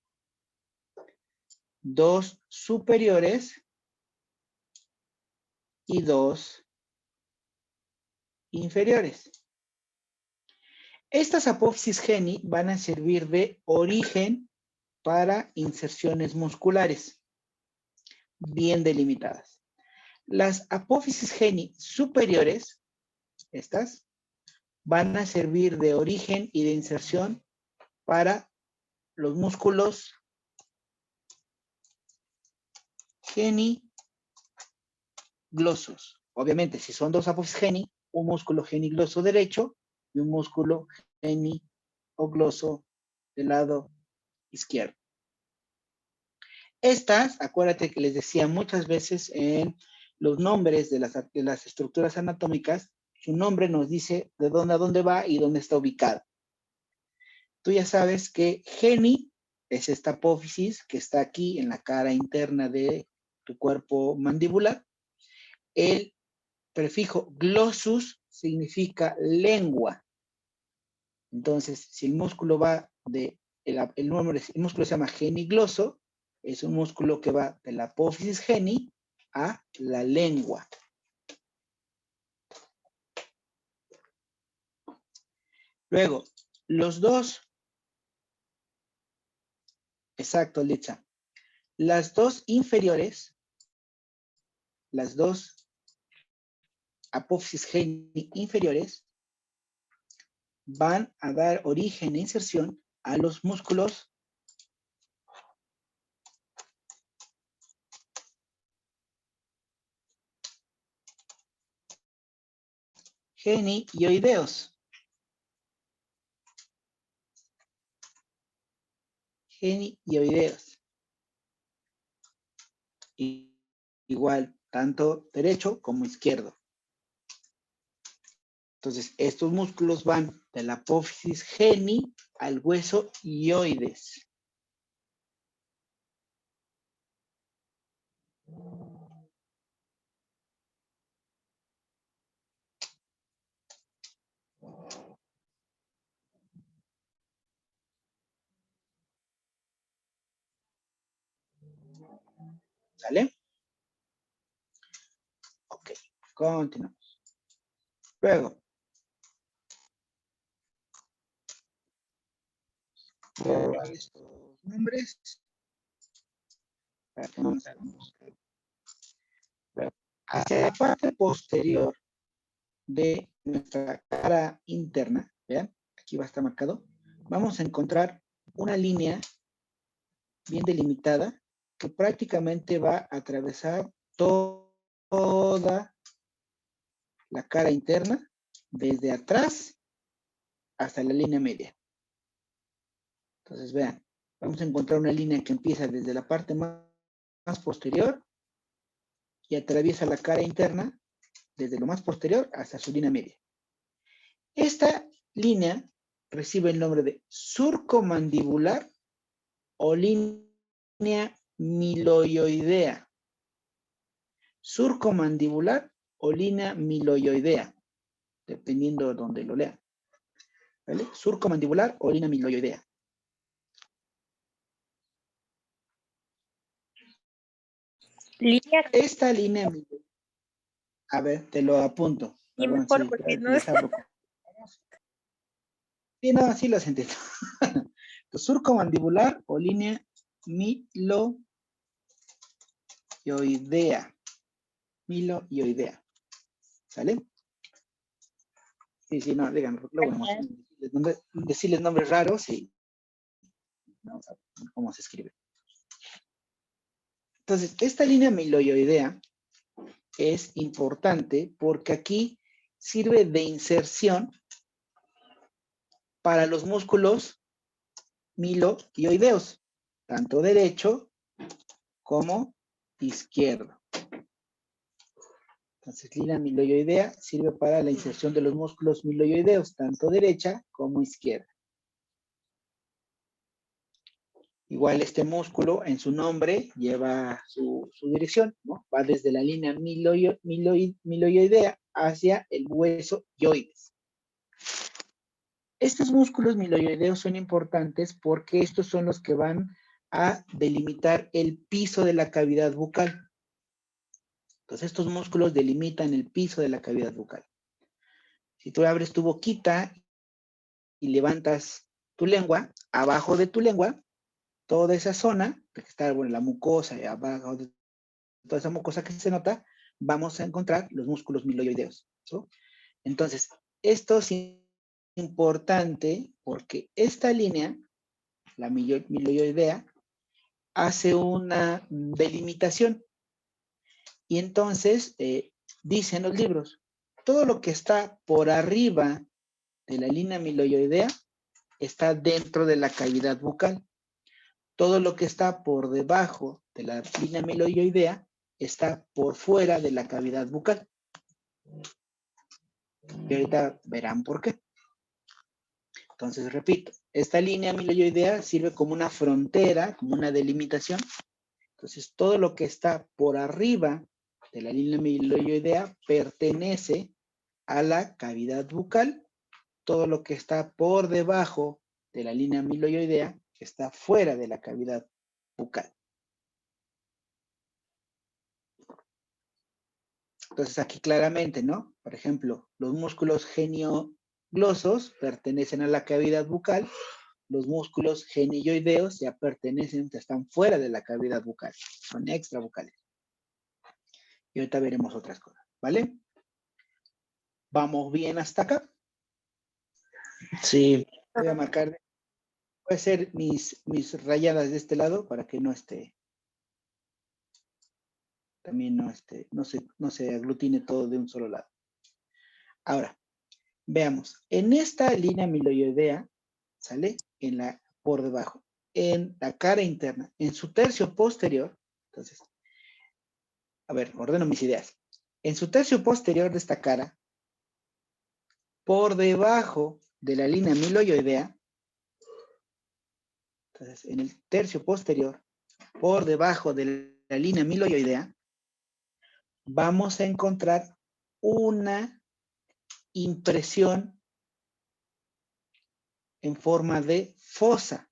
2 superiores y 2 inferiores. Estas apófisis geni van a servir de origen para inserciones musculares bien delimitadas. Las apófisis geni superiores, estas, van a servir de origen y de inserción para los músculos geniglosos. Obviamente, si son 2 apófisis geni, un músculo genigloso derecho y un músculo genigloso del lado izquierdo. Estas, acuérdate que les decía muchas veces en los nombres de las estructuras anatómicas, su nombre nos dice de dónde a dónde va y dónde está ubicado. Tú ya sabes que geni es esta apófisis que está aquí en la cara interna de tu cuerpo mandibular. El prefijo glossus significa lengua. Entonces, si el músculo va de, el músculo se llama genigloso, es un músculo que va de la apófisis geni a la lengua. Luego, los dos, exacto, Litza, las dos inferiores, las dos apófisis geni inferiores, van a dar origen e inserción a los músculos genioideos. Genioideos. Igual, tanto derecho como izquierdo. Entonces, estos músculos van de la apófisis geni al hueso ioides. ¿Sale? Ok, continuamos. Luego, voy a borrar estos nombres. Para que no nos hagamos. Hacia la parte posterior de nuestra cara interna, vean, aquí va a estar marcado, vamos a encontrar una línea bien delimitada que prácticamente va a atravesar toda la cara interna, desde atrás hasta la línea media. Entonces, vean, vamos a encontrar una línea que empieza desde la parte más posterior y atraviesa la cara interna desde lo más posterior hasta su línea media. Esta línea recibe el nombre de surco mandibular o línea miloioidea. Surco mandibular o línea miloioidea, dependiendo de donde lo lean. ¿Vale? Surco mandibular o línea miloioidea. Esta línea, a ver, te lo apunto. Y Perdón, mejor sí, porque no les hablo. Sí, no, sí lo sentí. Surco mandibular o línea miloioidea. Miloioidea. ¿Sale? Sí, sí, no, digan, luego decirles nombres raros y vamos a ver cómo se escribe. Entonces, esta línea miloioidea es importante porque aquí sirve de inserción para los músculos miloioideos, tanto derecho como izquierdo. Entonces, línea miloioidea sirve para la inserción de los músculos miloioideos, tanto derecha como izquierda. Igual este músculo en su nombre lleva su dirección, ¿no? Va desde la línea miloioidea hacia el hueso yoides. Estos músculos miloioideos son importantes porque estos son los que van a delimitar el piso de la cavidad bucal. Entonces estos músculos delimitan el piso de la cavidad bucal. Si tú abres tu boquita y levantas tu lengua, abajo de tu lengua, toda esa zona, que está, bueno, la mucosa y abajo de toda esa mucosa que se nota, vamos a encontrar los músculos miloioideos, ¿sí? Entonces, esto es importante porque esta línea, la miloioidea, hace una delimitación. Y entonces, dicen los libros, todo lo que está por arriba de la línea miloioidea está dentro de la cavidad bucal. Todo lo que está por debajo de la línea miloioidea está por fuera de la cavidad bucal. Y ahorita verán por qué. Entonces, repito, esta línea miloioidea sirve como una frontera, como una delimitación. Entonces, todo lo que está por arriba de la línea miloioidea pertenece a la cavidad bucal. Todo lo que está por debajo de la línea miloioidea está fuera de la cavidad bucal. Entonces aquí claramente, ¿no? Por ejemplo, los músculos genioglosos pertenecen a la cavidad bucal, los músculos genioideos ya pertenecen, están fuera de la cavidad bucal, son extrabucales. Y ahorita veremos otras cosas, ¿vale? ¿Vamos bien hasta acá? Sí. Voy a marcar, voy a hacer mis rayadas de este lado para que no esté, también no se aglutine todo de un solo lado. Ahora, veamos, en esta línea miloioidea, ¿sale? Por debajo, en la cara interna, en su tercio posterior, entonces, a ver, ordeno mis ideas. En su tercio posterior de esta cara, por debajo de la línea miloioidea, entonces, en el tercio posterior, por debajo de la línea miloioidea, vamos a encontrar una impresión en forma de fosa.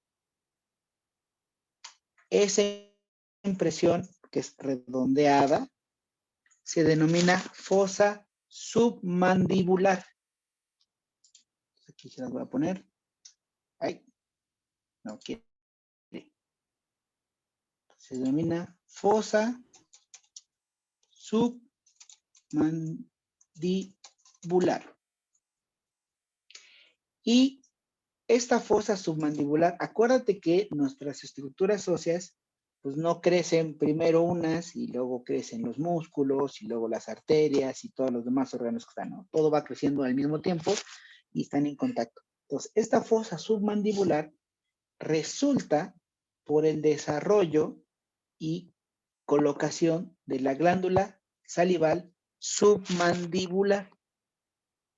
Esa impresión, que es redondeada, se denomina fosa submandibular. Aquí se las voy a poner. Ay, no quiere. Se denomina fosa submandibular. Y esta fosa submandibular, acuérdate que nuestras estructuras óseas pues no crecen primero unas y luego crecen los músculos y luego las arterias y todos los demás órganos que están, ¿no? Todo va creciendo al mismo tiempo y están en contacto. Entonces, esta fosa submandibular resulta por el desarrollo y colocación de la glándula salival submandibular.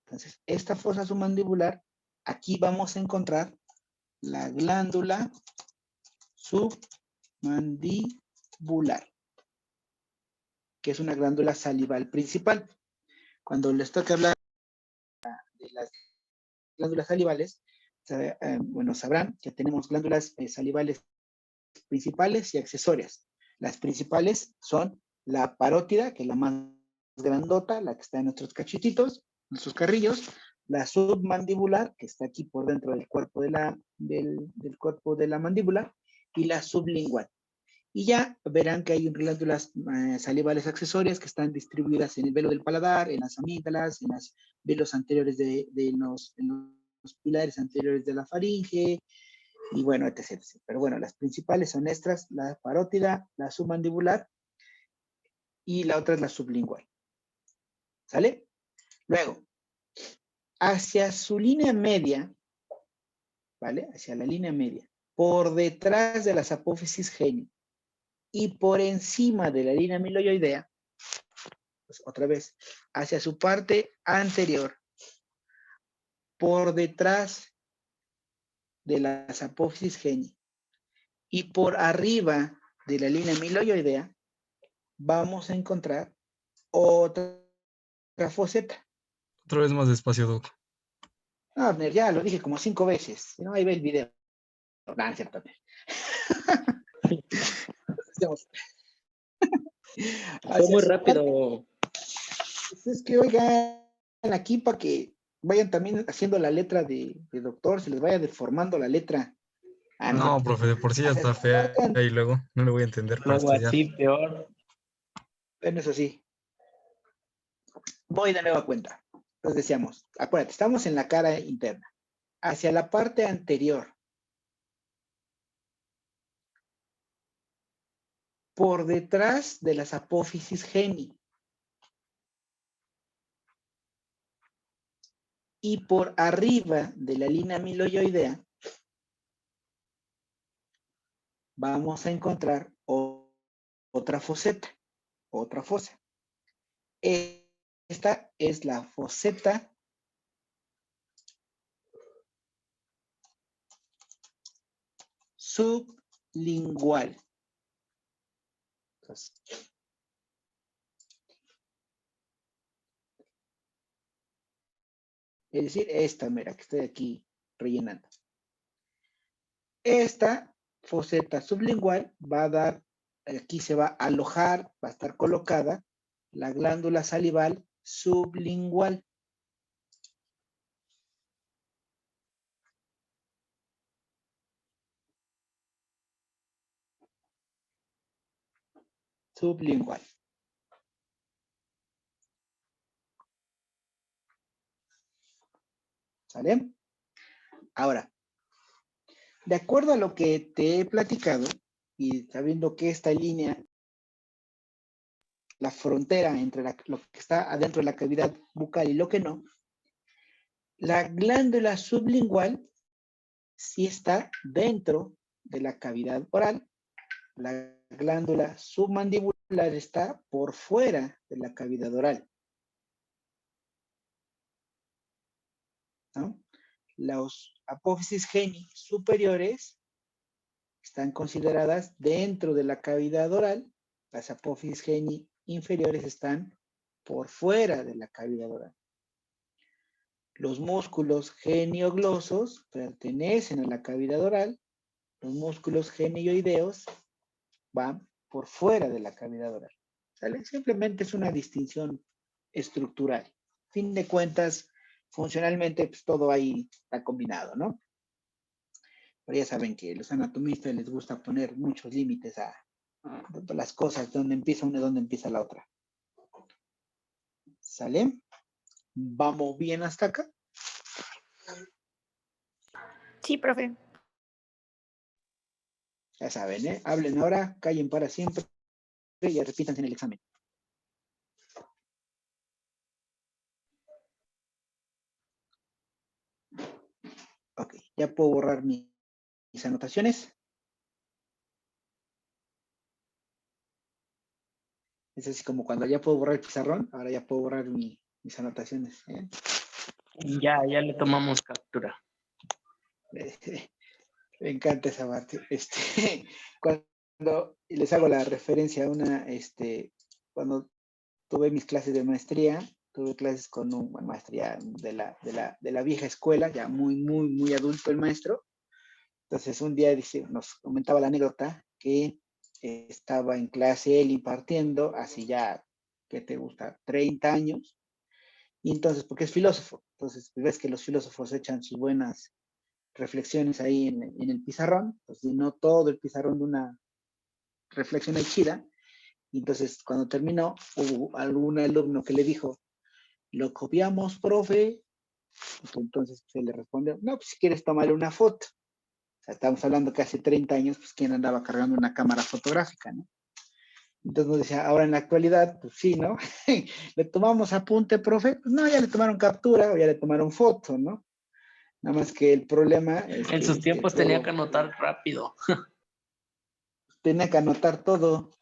Entonces, esta fosa submandibular, aquí vamos a encontrar la glándula submandibular, que es una glándula salival principal. Cuando les toque hablar de las glándulas salivales, bueno, sabrán que tenemos glándulas salivales principales y accesorias. Las principales son la parótida, que es la más grandota, la que está en nuestros cachetitos, nuestros carrillos, la submandibular, que está aquí por dentro del cuerpo del cuerpo de la mandíbula, y la sublingual. Y ya verán que hay glándulas salivales accesorias que están distribuidas en el velo del paladar, en las amígdalas, en los velos anteriores en los pilares anteriores de la faringe, y bueno, etc. Pero bueno, las principales son estas, la parótida, la submandibular, y la otra es la sublingual. ¿Sale? Luego, hacia su línea media, ¿vale? Hacia la línea media, por detrás de las apófisis geni y por encima de la línea amiloidea, pues otra vez, hacia su parte anterior, por detrás de las apófisis geni y por arriba de la línea amiloidea, vamos a encontrar otra foseta. Otra vez más despacio, Doc. No, Abner, ya lo dije como 5 veces. Si no, ahí ve el video. No, no es cierto, Abner. Fue muy rápido. Pues es que oigan aquí para que vayan también haciendo la letra de doctor, se les vaya deformando la letra. Ah, no, No, profe, de por sí ya está fea y luego no le voy a entender para Luego estudiar. así, peor. bueno, eso sí. Voy de nueva cuenta. Entonces decíamos, acuérdate, estamos en la cara interna. Hacia la parte anterior, por detrás de las apófisis geni y por arriba de la línea amiloidea, vamos a encontrar otra foseta, otra fosa. Esta es la foseta sublingual. Entonces, es decir, esta, mira, que estoy aquí rellenando. Esta foseta sublingual va a dar, aquí se va a alojar, va a estar colocada la glándula salival sublingual. Sublingual. ¿Sale? Ahora, de acuerdo a lo que te he platicado, y sabiendo que esta línea, la frontera entre lo que está adentro de la cavidad bucal y lo que no, la glándula sublingual sí está dentro de la cavidad oral. La glándula submandibular está por fuera de la cavidad oral, ¿no? Los apófisis geni superiores están consideradas dentro de la cavidad oral. Las apófisis geni inferiores están por fuera de la cavidad oral. Los músculos genioglosos pertenecen a la cavidad oral. Los músculos genioideos van por fuera de la cavidad oral. ¿Sale? Simplemente es una distinción estructural. A fin de cuentas, funcionalmente, pues todo ahí está combinado, ¿no? Pero ya saben que a los anatomistas les gusta poner muchos límites a las cosas, dónde empieza una y dónde empieza la otra. ¿Sale? ¿Vamos bien hasta acá? Sí, profe. Ya saben, ¿eh? Hablen ahora, callen para siempre y repítanse en el examen. Ok, ya puedo borrar mis anotaciones. Es así como cuando ya puedo borrar el pizarrón, ahora ya puedo borrar mis anotaciones. Ya le tomamos captura. Me encanta esa parte. Cuando les hago la referencia a cuando tuve mis clases de maestría, tuve clases con una maestría de la vieja escuela, ya muy adulto el maestro. Entonces un día nos comentaba la anécdota que estaba en clase él impartiendo, así ya, ¿qué te gusta? 30 años. Y entonces, porque es filósofo, entonces ves que los filósofos echan sus buenas reflexiones ahí en el pizarrón, pues llenó todo el pizarrón de una reflexión ahí chida. Y entonces, cuando terminó, hubo algún alumno que le dijo, ¿lo copiamos, profe? Entonces se le respondió, no, pues si quieres tomarle una foto. O sea, estamos hablando que hace 30 años, pues quién andaba cargando una cámara fotográfica, ¿no? Entonces nos decía, ahora en la actualidad, pues sí, ¿no? ¿Le tomamos apunte, profe? Pues no, ya le tomaron captura o ya le tomaron foto, ¿no? Nada más que el problema es En que sus tiempos tenía que anotar rápido. tenía que anotar todo,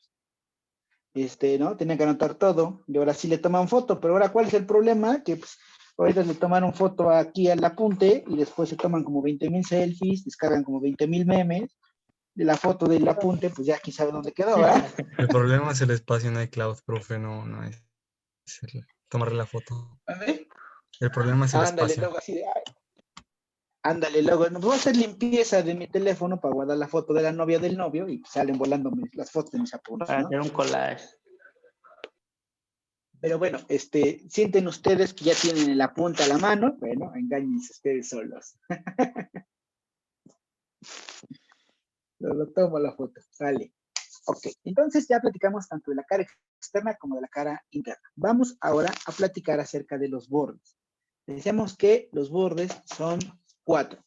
¿no? Tenía que anotar todo, y ahora sí le toman foto, pero ahora ¿cuál es el problema? Que pues, ahorita le tomaron foto aquí al apunte y después se toman como 20,000 selfies, descargan como 20,000 memes de la foto del apunte, pues ya quién sabe dónde quedó, ¿verdad? El problema es el espacio en iCloud, profe, no es tomarle la foto. ¿Vale? El problema es el Ándale, espacio. luego así de, ay, ándale, luego, no voy a hacer limpieza de mi teléfono para guardar la foto de la novia del novio y pues, salen volando las fotos de mis apuntes, Para ¿no? hacer un collage. Pero bueno, sienten ustedes que ya tienen el apunte a la mano, bueno, engáñense ustedes solos. Lo tomo la foto, sale. Ok, entonces ya platicamos tanto de la cara externa como de la cara interna. Vamos ahora a platicar acerca de los bordes. Decíamos que los bordes son 4.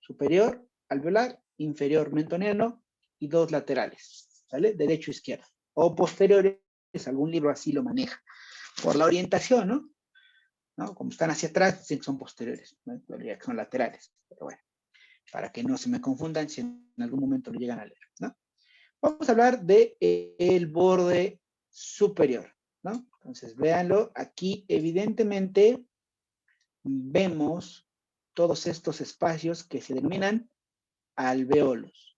Superior, alveolar, inferior, mentoniano y 2 laterales, ¿vale? Derecho, izquierdo. O posteriores, algún libro así lo maneja. Por la orientación, ¿no? ¿No? Como están hacia atrás, dicen que son posteriores, ¿no? Que son laterales. Pero bueno, para que no se me confundan si en algún momento lo llegan a leer, ¿no? Vamos a hablar del borde superior, ¿no? Entonces, véanlo, aquí evidentemente vemos todos estos espacios que se denominan alveolos.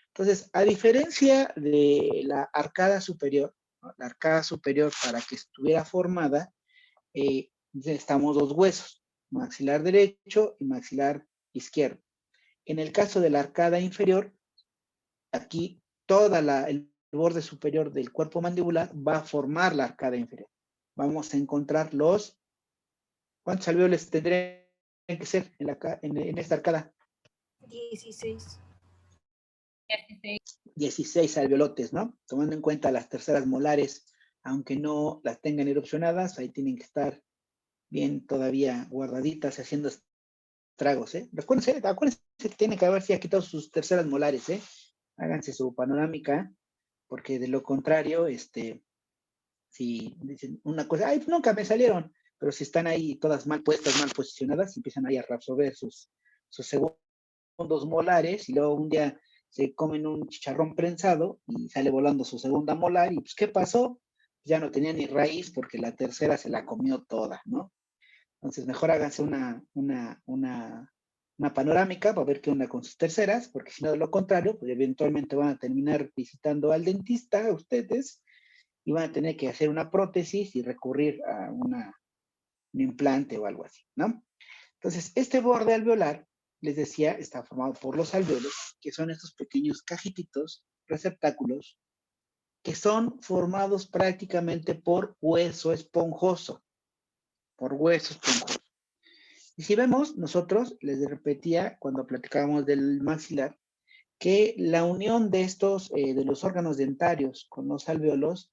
Entonces, a diferencia de la arcada superior, ¿no? La arcada superior para que estuviera formada, necesitamos 2 huesos, maxilar derecho y maxilar izquierdo. En el caso de la arcada inferior, aquí el borde superior del cuerpo mandibular va a formar la arcada inferior. Vamos a encontrar ¿cuántos alveoles tendrían que ser en esta arcada? 16. 16 alveolotes, ¿no? Tomando en cuenta las terceras molares, aunque no las tengan erupcionadas, ahí tienen que estar bien todavía guardaditas, haciendo estragos, ¿eh? Acuérdense que tienen que haberse quitado sus terceras molares, ¿eh? Háganse su panorámica, porque de lo contrario, si dicen una cosa, ay, nunca me salieron, pero si están ahí todas mal puestas, mal posicionadas, empiezan ahí a reabsorber sus segundos molares y luego un día se comen un chicharrón prensado y sale volando su segunda molar y pues ¿qué pasó? Ya no tenía ni raíz porque la tercera se la comió toda, ¿no? Entonces mejor háganse una panorámica para ver qué onda con sus terceras, porque si no de lo contrario, pues eventualmente van a terminar visitando al dentista ustedes y van a tener que hacer una prótesis y recurrir a un implante o algo así, ¿no? Entonces, este borde alveolar, les decía, está formado por los alveolos, que son estos pequeños cajititos, receptáculos, que son formados prácticamente por hueso esponjoso, Y si vemos, nosotros, les repetía cuando platicábamos del maxilar, que la unión de de los órganos dentarios con los alveolos,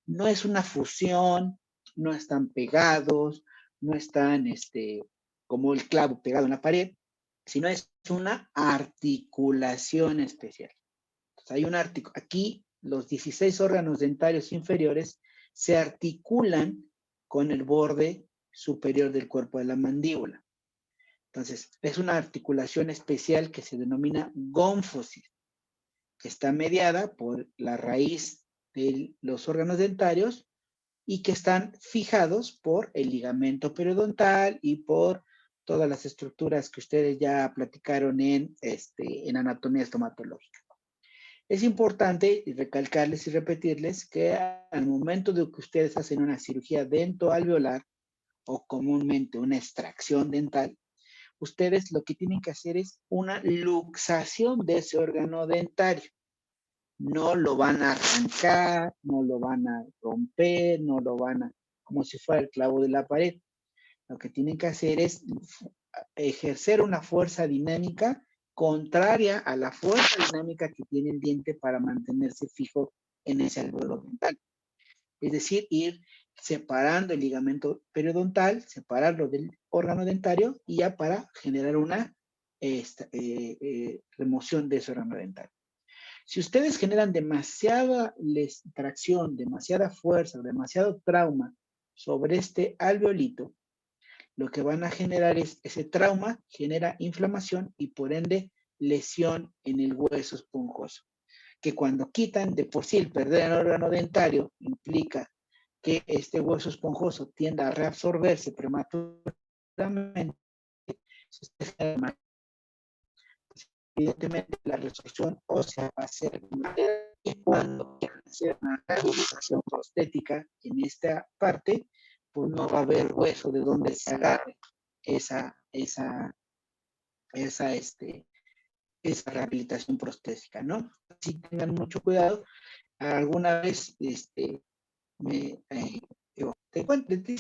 no es una fusión, no están pegados, no están como el clavo pegado en la pared, sino es una articulación especial. Entonces, aquí los 16 órganos dentarios inferiores se articulan con el borde superior del cuerpo de la mandíbula. Entonces, es una articulación especial que se denomina gónfosis, que está mediada por la raíz de los órganos dentarios y que están fijados por el ligamento periodontal y por todas las estructuras que ustedes ya platicaron en anatomía estomatológica. Es importante recalcarles y repetirles que al momento de que ustedes hacen una cirugía dentoalveolar o comúnmente una extracción dental, ustedes lo que tienen que hacer es una luxación de ese órgano dentario. No lo van a arrancar, no lo van a romper, no lo van a, como si fuera el clavo de la pared. Lo que tienen que hacer es ejercer una fuerza dinámica contraria a la fuerza dinámica que tiene el diente para mantenerse fijo en ese alveolo dental. Es decir, ir separando el ligamento periodontal, separarlo del órgano dentario y ya para generar una remoción de ese órgano dentario. Si ustedes generan demasiada tracción, demasiada fuerza, demasiado trauma sobre este alveolito, lo que van a generar es, ese trauma genera inflamación y por ende lesión en el hueso esponjoso. Que cuando quitan de por sí el perder el órgano dentario implica que este hueso esponjoso tienda a reabsorberse prematuramente. Evidentemente la resorción ósea va a ser de manera y cuando quieran hacer una rehabilitación prostética en esta parte, pues no va a haber hueso de donde se agarre esa rehabilitación prostética, ¿no? Así tengan mucho cuidado. Alguna vez dice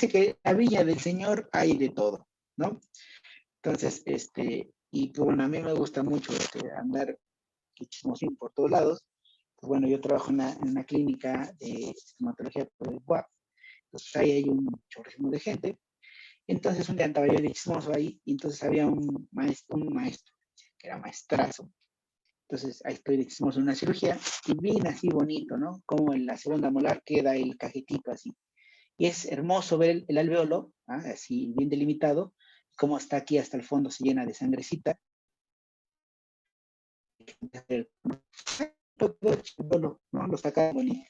que la viña del Señor hay de todo, ¿no? Entonces, y pues bueno, a mí me gusta mucho andar chismosín por todos lados. Pues bueno, yo trabajo en una clínica de estomatología por el UAP, entonces ahí hay un chorrismo de gente. Entonces un día andaba yo de chismoso ahí, y entonces había un maestro que era maestrazo. Entonces ahí estoy de chismoso en una cirugía, y bien así bonito, ¿no? Como en la segunda molar queda el cajetito así. Y es hermoso ver el alveolo, así bien delimitado, como está aquí hasta el fondo se llena de sangrecita. ¿No? Lo saca bonito.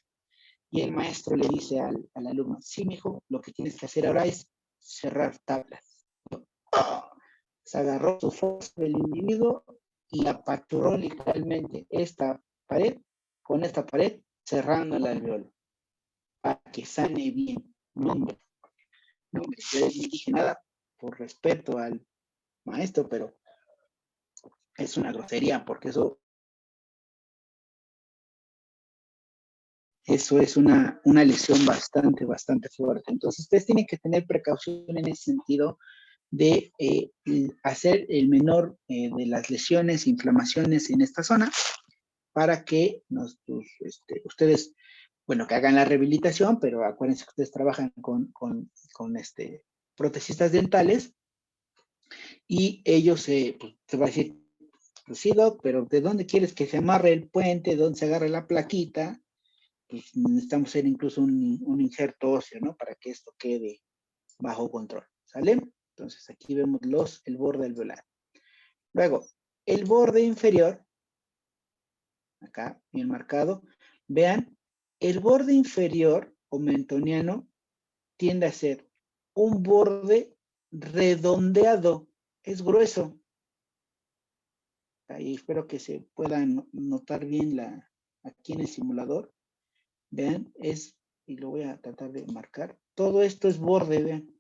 Y el maestro le dice al alumno, sí, mijo, lo que tienes que hacer ahora es cerrar tablas. Se agarró su fuerza del individuo y apachurró literalmente esta pared con esta pared cerrando el alveolo para que sane bien. No, hombre, yo no dije nada por respeto al maestro, pero es una grosería porque eso es una lesión bastante fuerte. Entonces, ustedes tienen que tener precaución en ese sentido de hacer el menor de las lesiones, inflamaciones en esta zona para que ustedes, bueno, que hagan la rehabilitación, pero acuérdense que ustedes trabajan con protecistas dentales y ellos, pues, te va a decir, pues sí, doc, pero ¿de dónde quieres que se amarre el puente? ¿De dónde se agarre la plaquita? Pues necesitamos hacer incluso un injerto óseo, ¿no? Para que esto quede bajo control, ¿sale? Entonces aquí vemos el borde alveolar. Luego, el borde inferior, acá bien marcado, vean, el borde inferior o mentoniano tiende a ser un borde redondeado, es grueso. Ahí espero que se pueda notar bien aquí en el simulador. Vean, y lo voy a tratar de marcar, todo esto es borde, vean.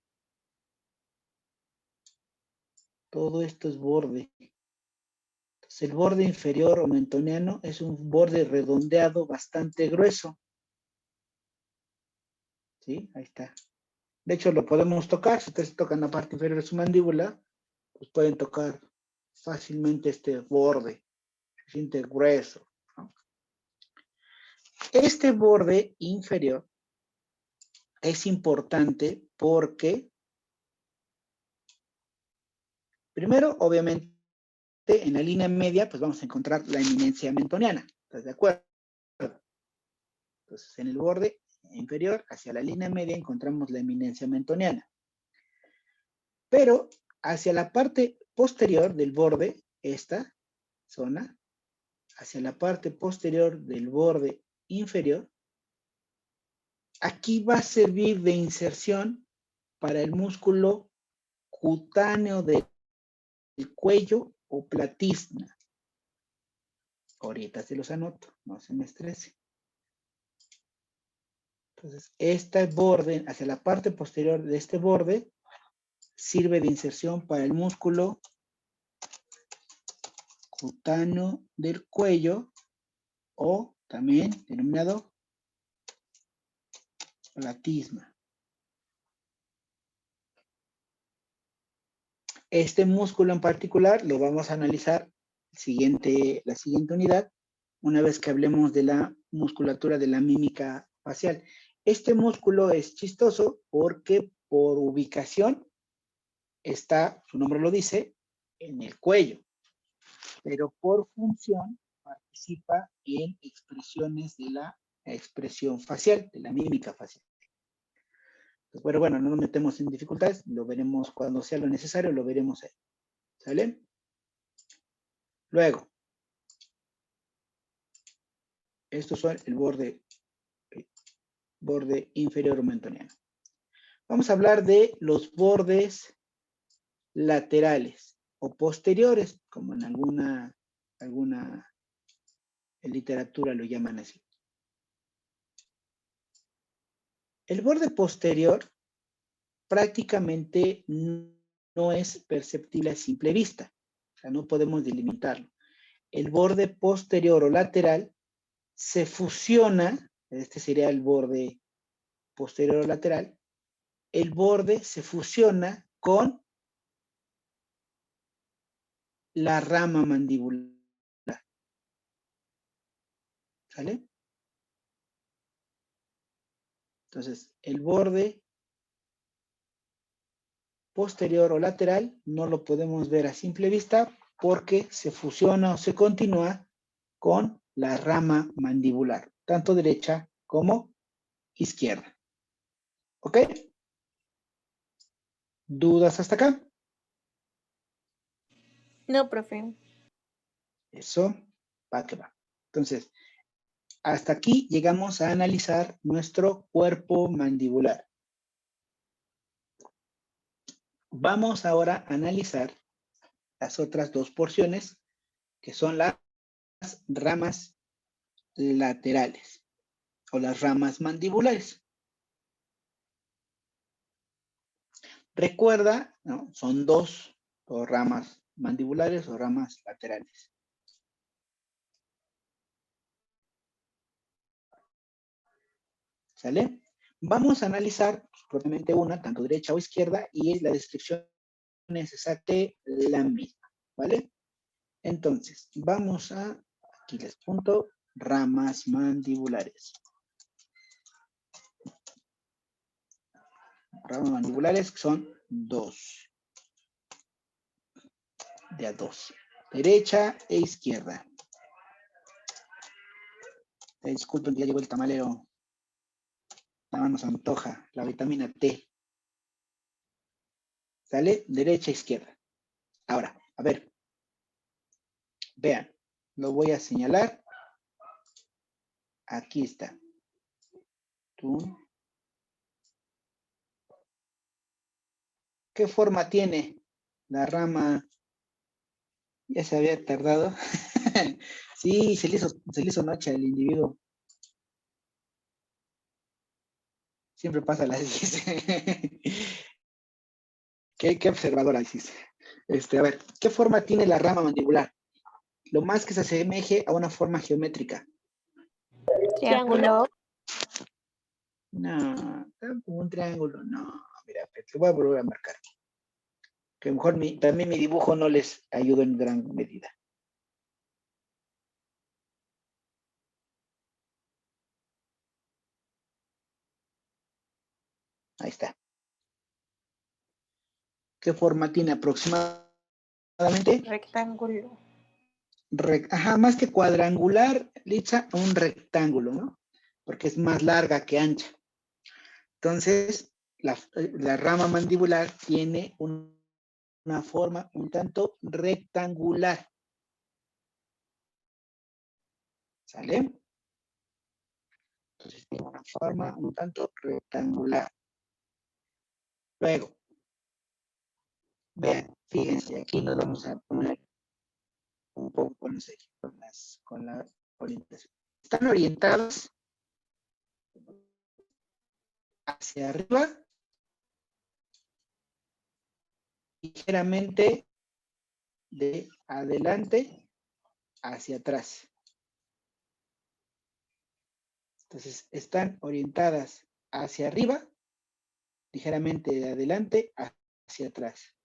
Todo esto es borde. Entonces, el borde inferior o mentoniano es un borde redondeado bastante grueso. ¿Sí? Ahí está. De hecho, lo podemos tocar. Si ustedes tocan la parte inferior de su mandíbula, pues pueden tocar fácilmente este borde. Se siente grueso, ¿no? Este borde inferior es importante porque, primero, obviamente, en la línea media, pues vamos a encontrar la eminencia mentoniana. ¿Estás de acuerdo? Entonces, en el borde inferior, hacia la línea media, encontramos la eminencia mentoniana. Pero hacia la parte posterior del borde, esta zona, hacia la parte posterior del borde inferior, Aquí va a servir de inserción para el músculo cutáneo del cuello o platysma. Ahorita se los anoto, no se me estrese. Entonces, este borde, hacia la parte posterior de este borde, sirve de inserción para el músculo cutáneo del cuello o también denominado platysma. Este músculo en particular lo vamos a analizar la siguiente unidad, una vez que hablemos de la musculatura de la mímica facial. Este músculo es chistoso porque por ubicación está, su nombre lo dice, en el cuello, pero por función participa en expresiones de la expresión facial, de la mímica facial. Pero bueno, no nos metemos en dificultades, lo veremos cuando sea lo necesario, lo veremos ahí. ¿Sale? Luego, estos son el borde inferior mentoniano. Vamos a hablar de los bordes laterales o posteriores, como en alguna literatura lo llaman así. El borde posterior prácticamente no es perceptible a simple vista. O sea, no podemos delimitarlo. El borde posterior o lateral se fusiona, este sería el borde posterior o lateral, el borde se fusiona con la rama mandibular. ¿Sale? Entonces, el borde posterior o lateral no lo podemos ver a simple vista porque se fusiona o se continúa con la rama mandibular, tanto derecha como izquierda. ¿Ok? ¿Dudas hasta acá? No, profe. Eso, va que va. Entonces, hasta aquí llegamos a analizar nuestro cuerpo mandibular. Vamos ahora a analizar las otras dos porciones, que son las ramas laterales o las ramas mandibulares. Recuerda, ¿no? Son dos ramas mandibulares o ramas laterales. ¿Sale? Vamos a analizar propiamente una, tanto derecha o izquierda, y la descripción es exactamente la misma, ¿vale? Entonces, vamos a, aquí les punto, ramas mandibulares. Ramas mandibulares son dos. De a dos. Derecha e izquierda. Disculpen que ya llegó el tamalero. Nada más nos antoja la vitamina T. ¿Sale? Derecha e izquierda. Ahora, a ver. Vean. Lo voy a señalar. Aquí está. ¿Qué forma tiene la rama? Ya se había tardado. Sí, se le hizo noche al individuo. Siempre pasa a las 10. Qué observadora hiciste. A ver, ¿qué forma tiene la rama mandibular? Lo más que se asemeje a una forma geométrica. Triángulo. No, como un triángulo, no. Mira, te voy a volver a marcar. Que a lo mejor también mi dibujo no les ayudó en gran medida. Ahí está. ¿Qué forma tiene aproximadamente? Rectángulo. Ajá, más que cuadrangular, Licha, un rectángulo, ¿no? Porque es más larga que ancha. Entonces, la rama mandibular tiene una forma un tanto rectangular. ¿Sale? Entonces tiene una forma un tanto rectangular. Luego, vean, fíjense, aquí nos vamos a poner un poco con los ejemplos, con la orientación. Están orientados hacia arriba, ligeramente de adelante hacia atrás. Entonces, están orientadas hacia arriba, ligeramente de adelante hacia atrás.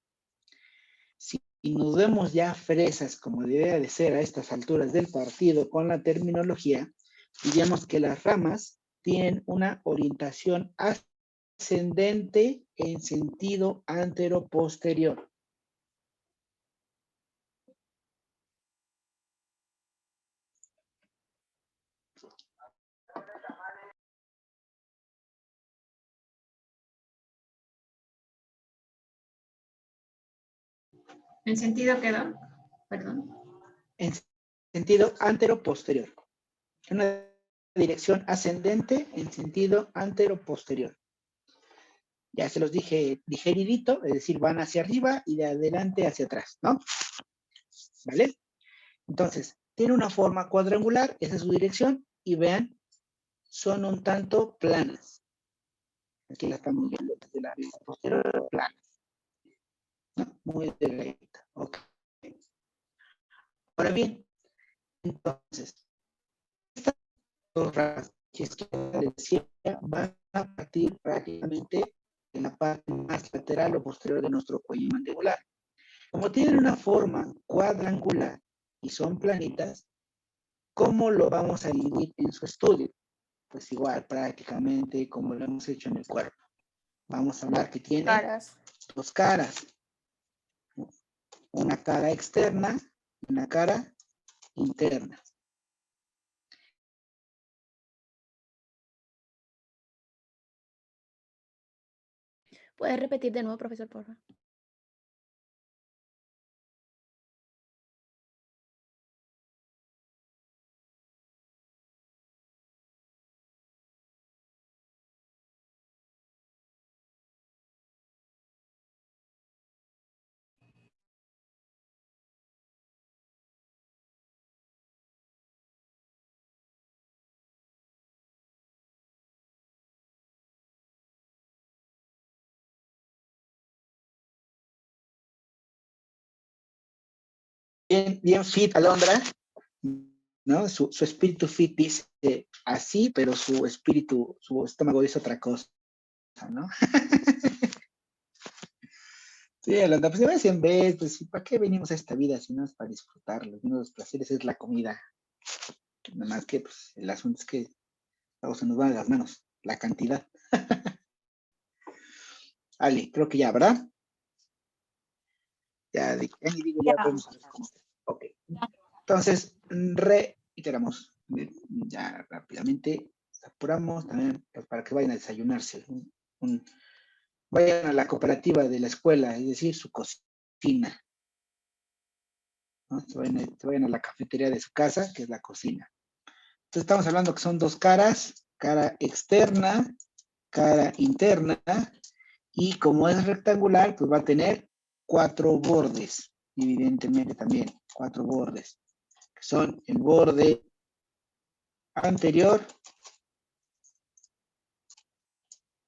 Si nos vemos ya fresas, como debería de ser a estas alturas del partido con la terminología, diríamos que las ramas tienen una orientación ascendente en sentido antero-posterior. ¿En sentido quedó? Perdón. En sentido antero-posterior. Una dirección ascendente en sentido antero-posterior. Ya se los dije ligeridito, es decir, van hacia arriba y de adelante hacia atrás, ¿no? ¿Vale? Entonces, tiene una forma cuadrangular, esa es su dirección, y vean, son un tanto planas. Aquí la estamos viendo desde la vista posterior, planas. ¿No? Muy delgadita. Ok. Ahora bien, entonces, estas dos ramas que izquierda y derecha van a partir prácticamente en la parte más lateral o posterior de nuestro cuello mandibular. Como tienen una forma cuadrangular y son planitas, ¿cómo lo vamos a dividir en su estudio? Pues igual, prácticamente como lo hemos hecho en el cuerpo. Vamos a hablar que tiene Caras. dos caras. Una cara externa y una cara interna. ¿Puedes repetir de nuevo, profesor, por favor? Bien fit, Alondra, ¿no? Su espíritu fit dice así, pero su espíritu, su estómago dice otra cosa, ¿no? Sí, Alondra, pues de vez en vez, pues ¿para qué venimos a esta vida si no es para disfrutarlo? Uno de los placeres es la comida. Nada más que pues, el asunto es que luego se nos van las manos, la cantidad. Ale, creo que ya, ¿verdad? Ya digo, ya podemos ver cómo está. Ok. Entonces, reiteramos. Ya rápidamente apuramos también para que vayan a desayunarse. Vayan a la cooperativa de la escuela, es decir, su cocina. ¿No? Se vayan a la cafetería de su casa, que es la cocina. Entonces estamos hablando que son dos caras, cara externa, cara interna, y como es rectangular, pues va a tener 4 bordes, evidentemente también 4 bordes, que son el borde anterior,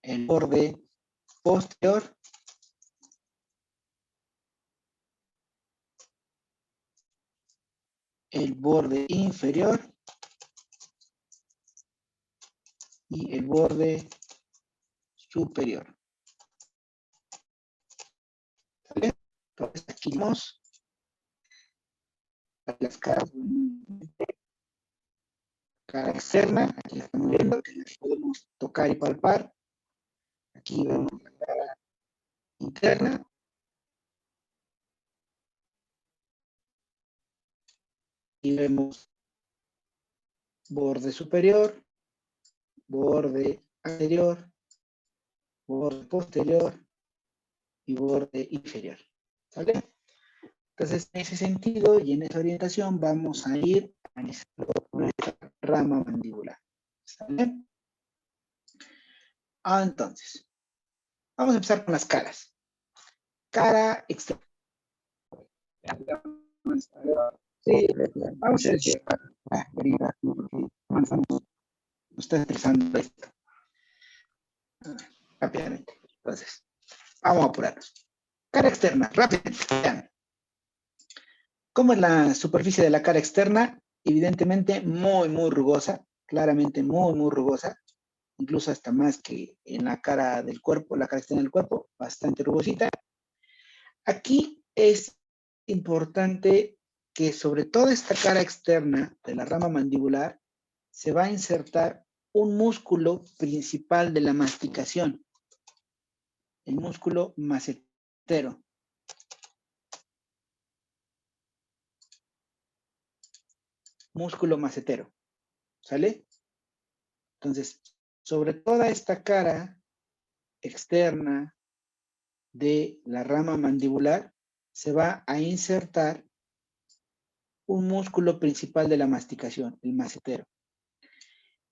el borde posterior, el borde inferior y el borde superior. ¿Vale? Entonces aquí vamos a las caras. Cara externa, aquí la estamos viendo, que la podemos tocar y palpar. Aquí vemos la cara interna. Y vemos borde superior, borde anterior, borde posterior y borde inferior. ¿Sale? Entonces, en ese sentido y en esa orientación vamos a ir analizando nuestra rama mandibular. ¿Sale? Entonces, vamos a empezar con las caras. Cara externa. Sí, vamos a decir, nos está estresando esto. Rápidamente. Entonces, vamos a apurarnos. Cara externa, rápidamente. Vean. ¿Cómo es la superficie de la cara externa? Evidentemente muy, muy rugosa. Claramente muy, muy rugosa. Incluso hasta más que en la cara del cuerpo, la cara externa del cuerpo. Bastante rugosita. Aquí es importante que sobre toda esta cara externa de la rama mandibular se va a insertar un músculo principal de la masticación, el músculo macetero. Músculo macetero, ¿sale? Entonces, sobre toda esta cara externa de la rama mandibular se va a insertar un músculo principal de la masticación, el macetero.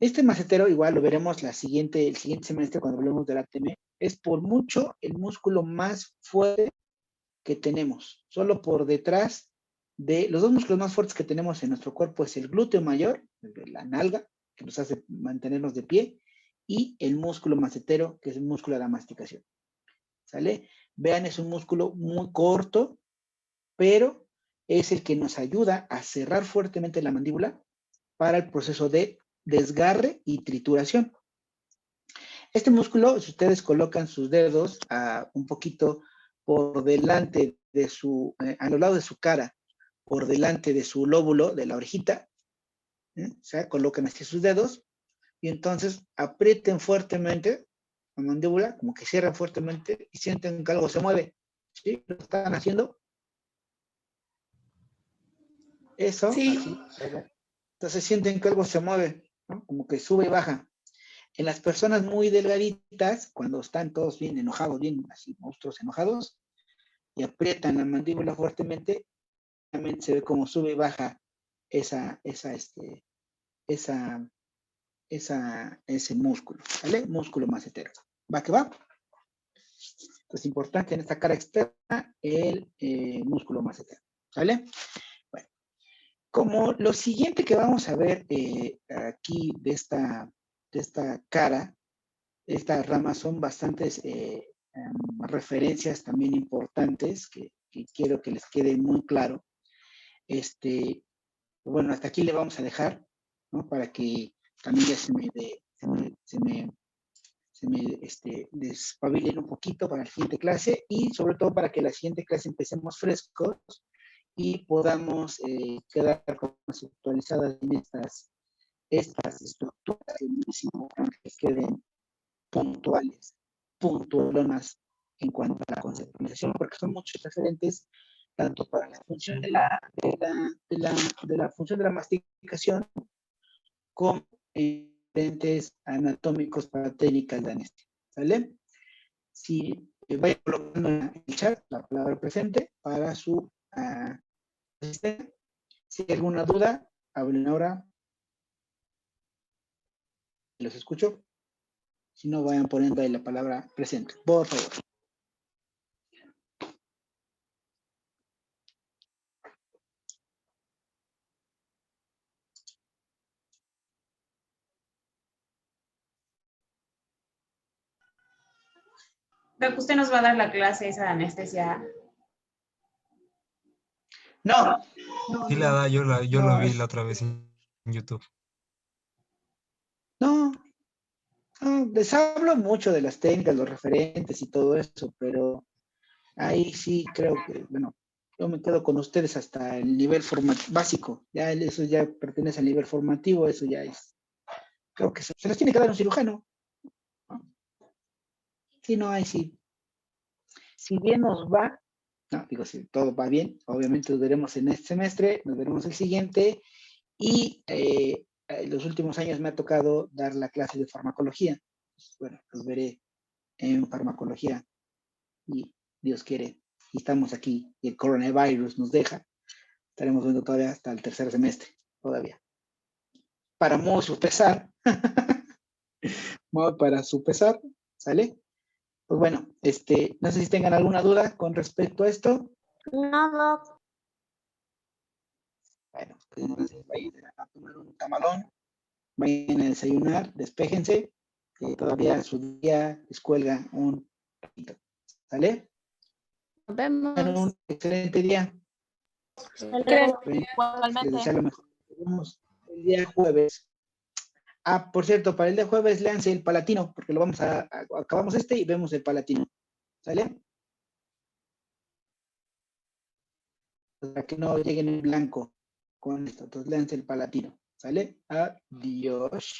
Este macetero, igual lo veremos el siguiente semestre cuando hablemos del ATM, es por mucho el músculo más fuerte que tenemos. Solo por detrás de los dos músculos más fuertes que tenemos en nuestro cuerpo es el glúteo mayor, la nalga, que nos hace mantenernos de pie, y el músculo macetero, que es el músculo de la masticación. ¿Sale? Vean, es un músculo muy corto, pero es el que nos ayuda a cerrar fuertemente la mandíbula para el proceso de desgarre y trituración. Este músculo, si ustedes colocan sus dedos un poquito por delante de a los lados de su cara, por delante de su lóbulo, de la orejita, o sea, colocan así sus dedos y entonces aprieten fuertemente la mandíbula, como que cierran fuertemente y sienten que algo se mueve. ¿Sí? ¿Lo están haciendo? Eso, Sí. así. Entonces sienten que algo se mueve, ¿no? Como que sube y baja. En las personas muy delgaditas, cuando están todos bien enojados, bien así, monstruos enojados, y aprietan la mandíbula fuertemente, realmente se ve como sube y baja ese músculo, ¿vale? Músculo macetero. ¿Va que va? Entonces, importante en esta cara externa, el músculo macetero, ¿vale? Bueno, como lo siguiente que vamos a ver aquí de esta cara, estas ramas son bastantes referencias también importantes que quiero que les quede muy claro. Bueno, hasta aquí le vamos a dejar, ¿no? Para que también ya se me despabilen un poquito para la siguiente clase y sobre todo para que la siguiente clase empecemos frescos y podamos quedar conceptualizadas en estas estructuras que queden puntualonas en cuanto a la conceptualización, porque son muchos referentes tanto para la función de la función de la masticación como referentes anatómicos para técnicas de anestesia. ¿Sale? Si voy colocando en el chat la palabra presente para su asistencia. Si hay alguna duda, hablen ahora. Los escucho. Si no, vayan poniendo ahí la palabra presente, por favor. Doc, ¿usted nos va a dar la clase esa de anestesia? No. Sí la da, yo lo vi es- la otra vez en YouTube. No, les hablo mucho de las técnicas, los referentes y todo eso, pero ahí sí creo que, bueno, yo me quedo con ustedes hasta el nivel básico. Ya eso ya pertenece al nivel formativo, eso ya es. Creo que se las tiene que dar un cirujano. Sí, no, ahí sí. Si bien nos va, no, digo, si todo va bien, obviamente nos veremos en este semestre, nos veremos el siguiente, y en los últimos años me ha tocado dar la clase de farmacología. Bueno, los veré en farmacología y Dios quiere, y estamos aquí y el coronavirus nos deja, estaremos viendo todavía hasta el tercer semestre, todavía. Para muy su pesar, para su pesar, ¿Sale? Pues bueno, no sé si tengan alguna duda con respecto a esto. No, Doc. Bueno, pues entonces vayan a tomar un tamalón, vayan a desayunar, despéjense, que todavía su día les cuelga un ratito. ¿Sale? Nos Tengan vemos. un excelente día. Hasta luego. Les deseo lo mejor. Nos vemos el día jueves. Ah, por cierto, para el día jueves léanse el Palatino, porque lo vamos acabamos y vemos el Palatino. ¿Sale? Para que no lleguen en blanco con esto. Entonces léanse el Palatino. ¿Sale? Adiós.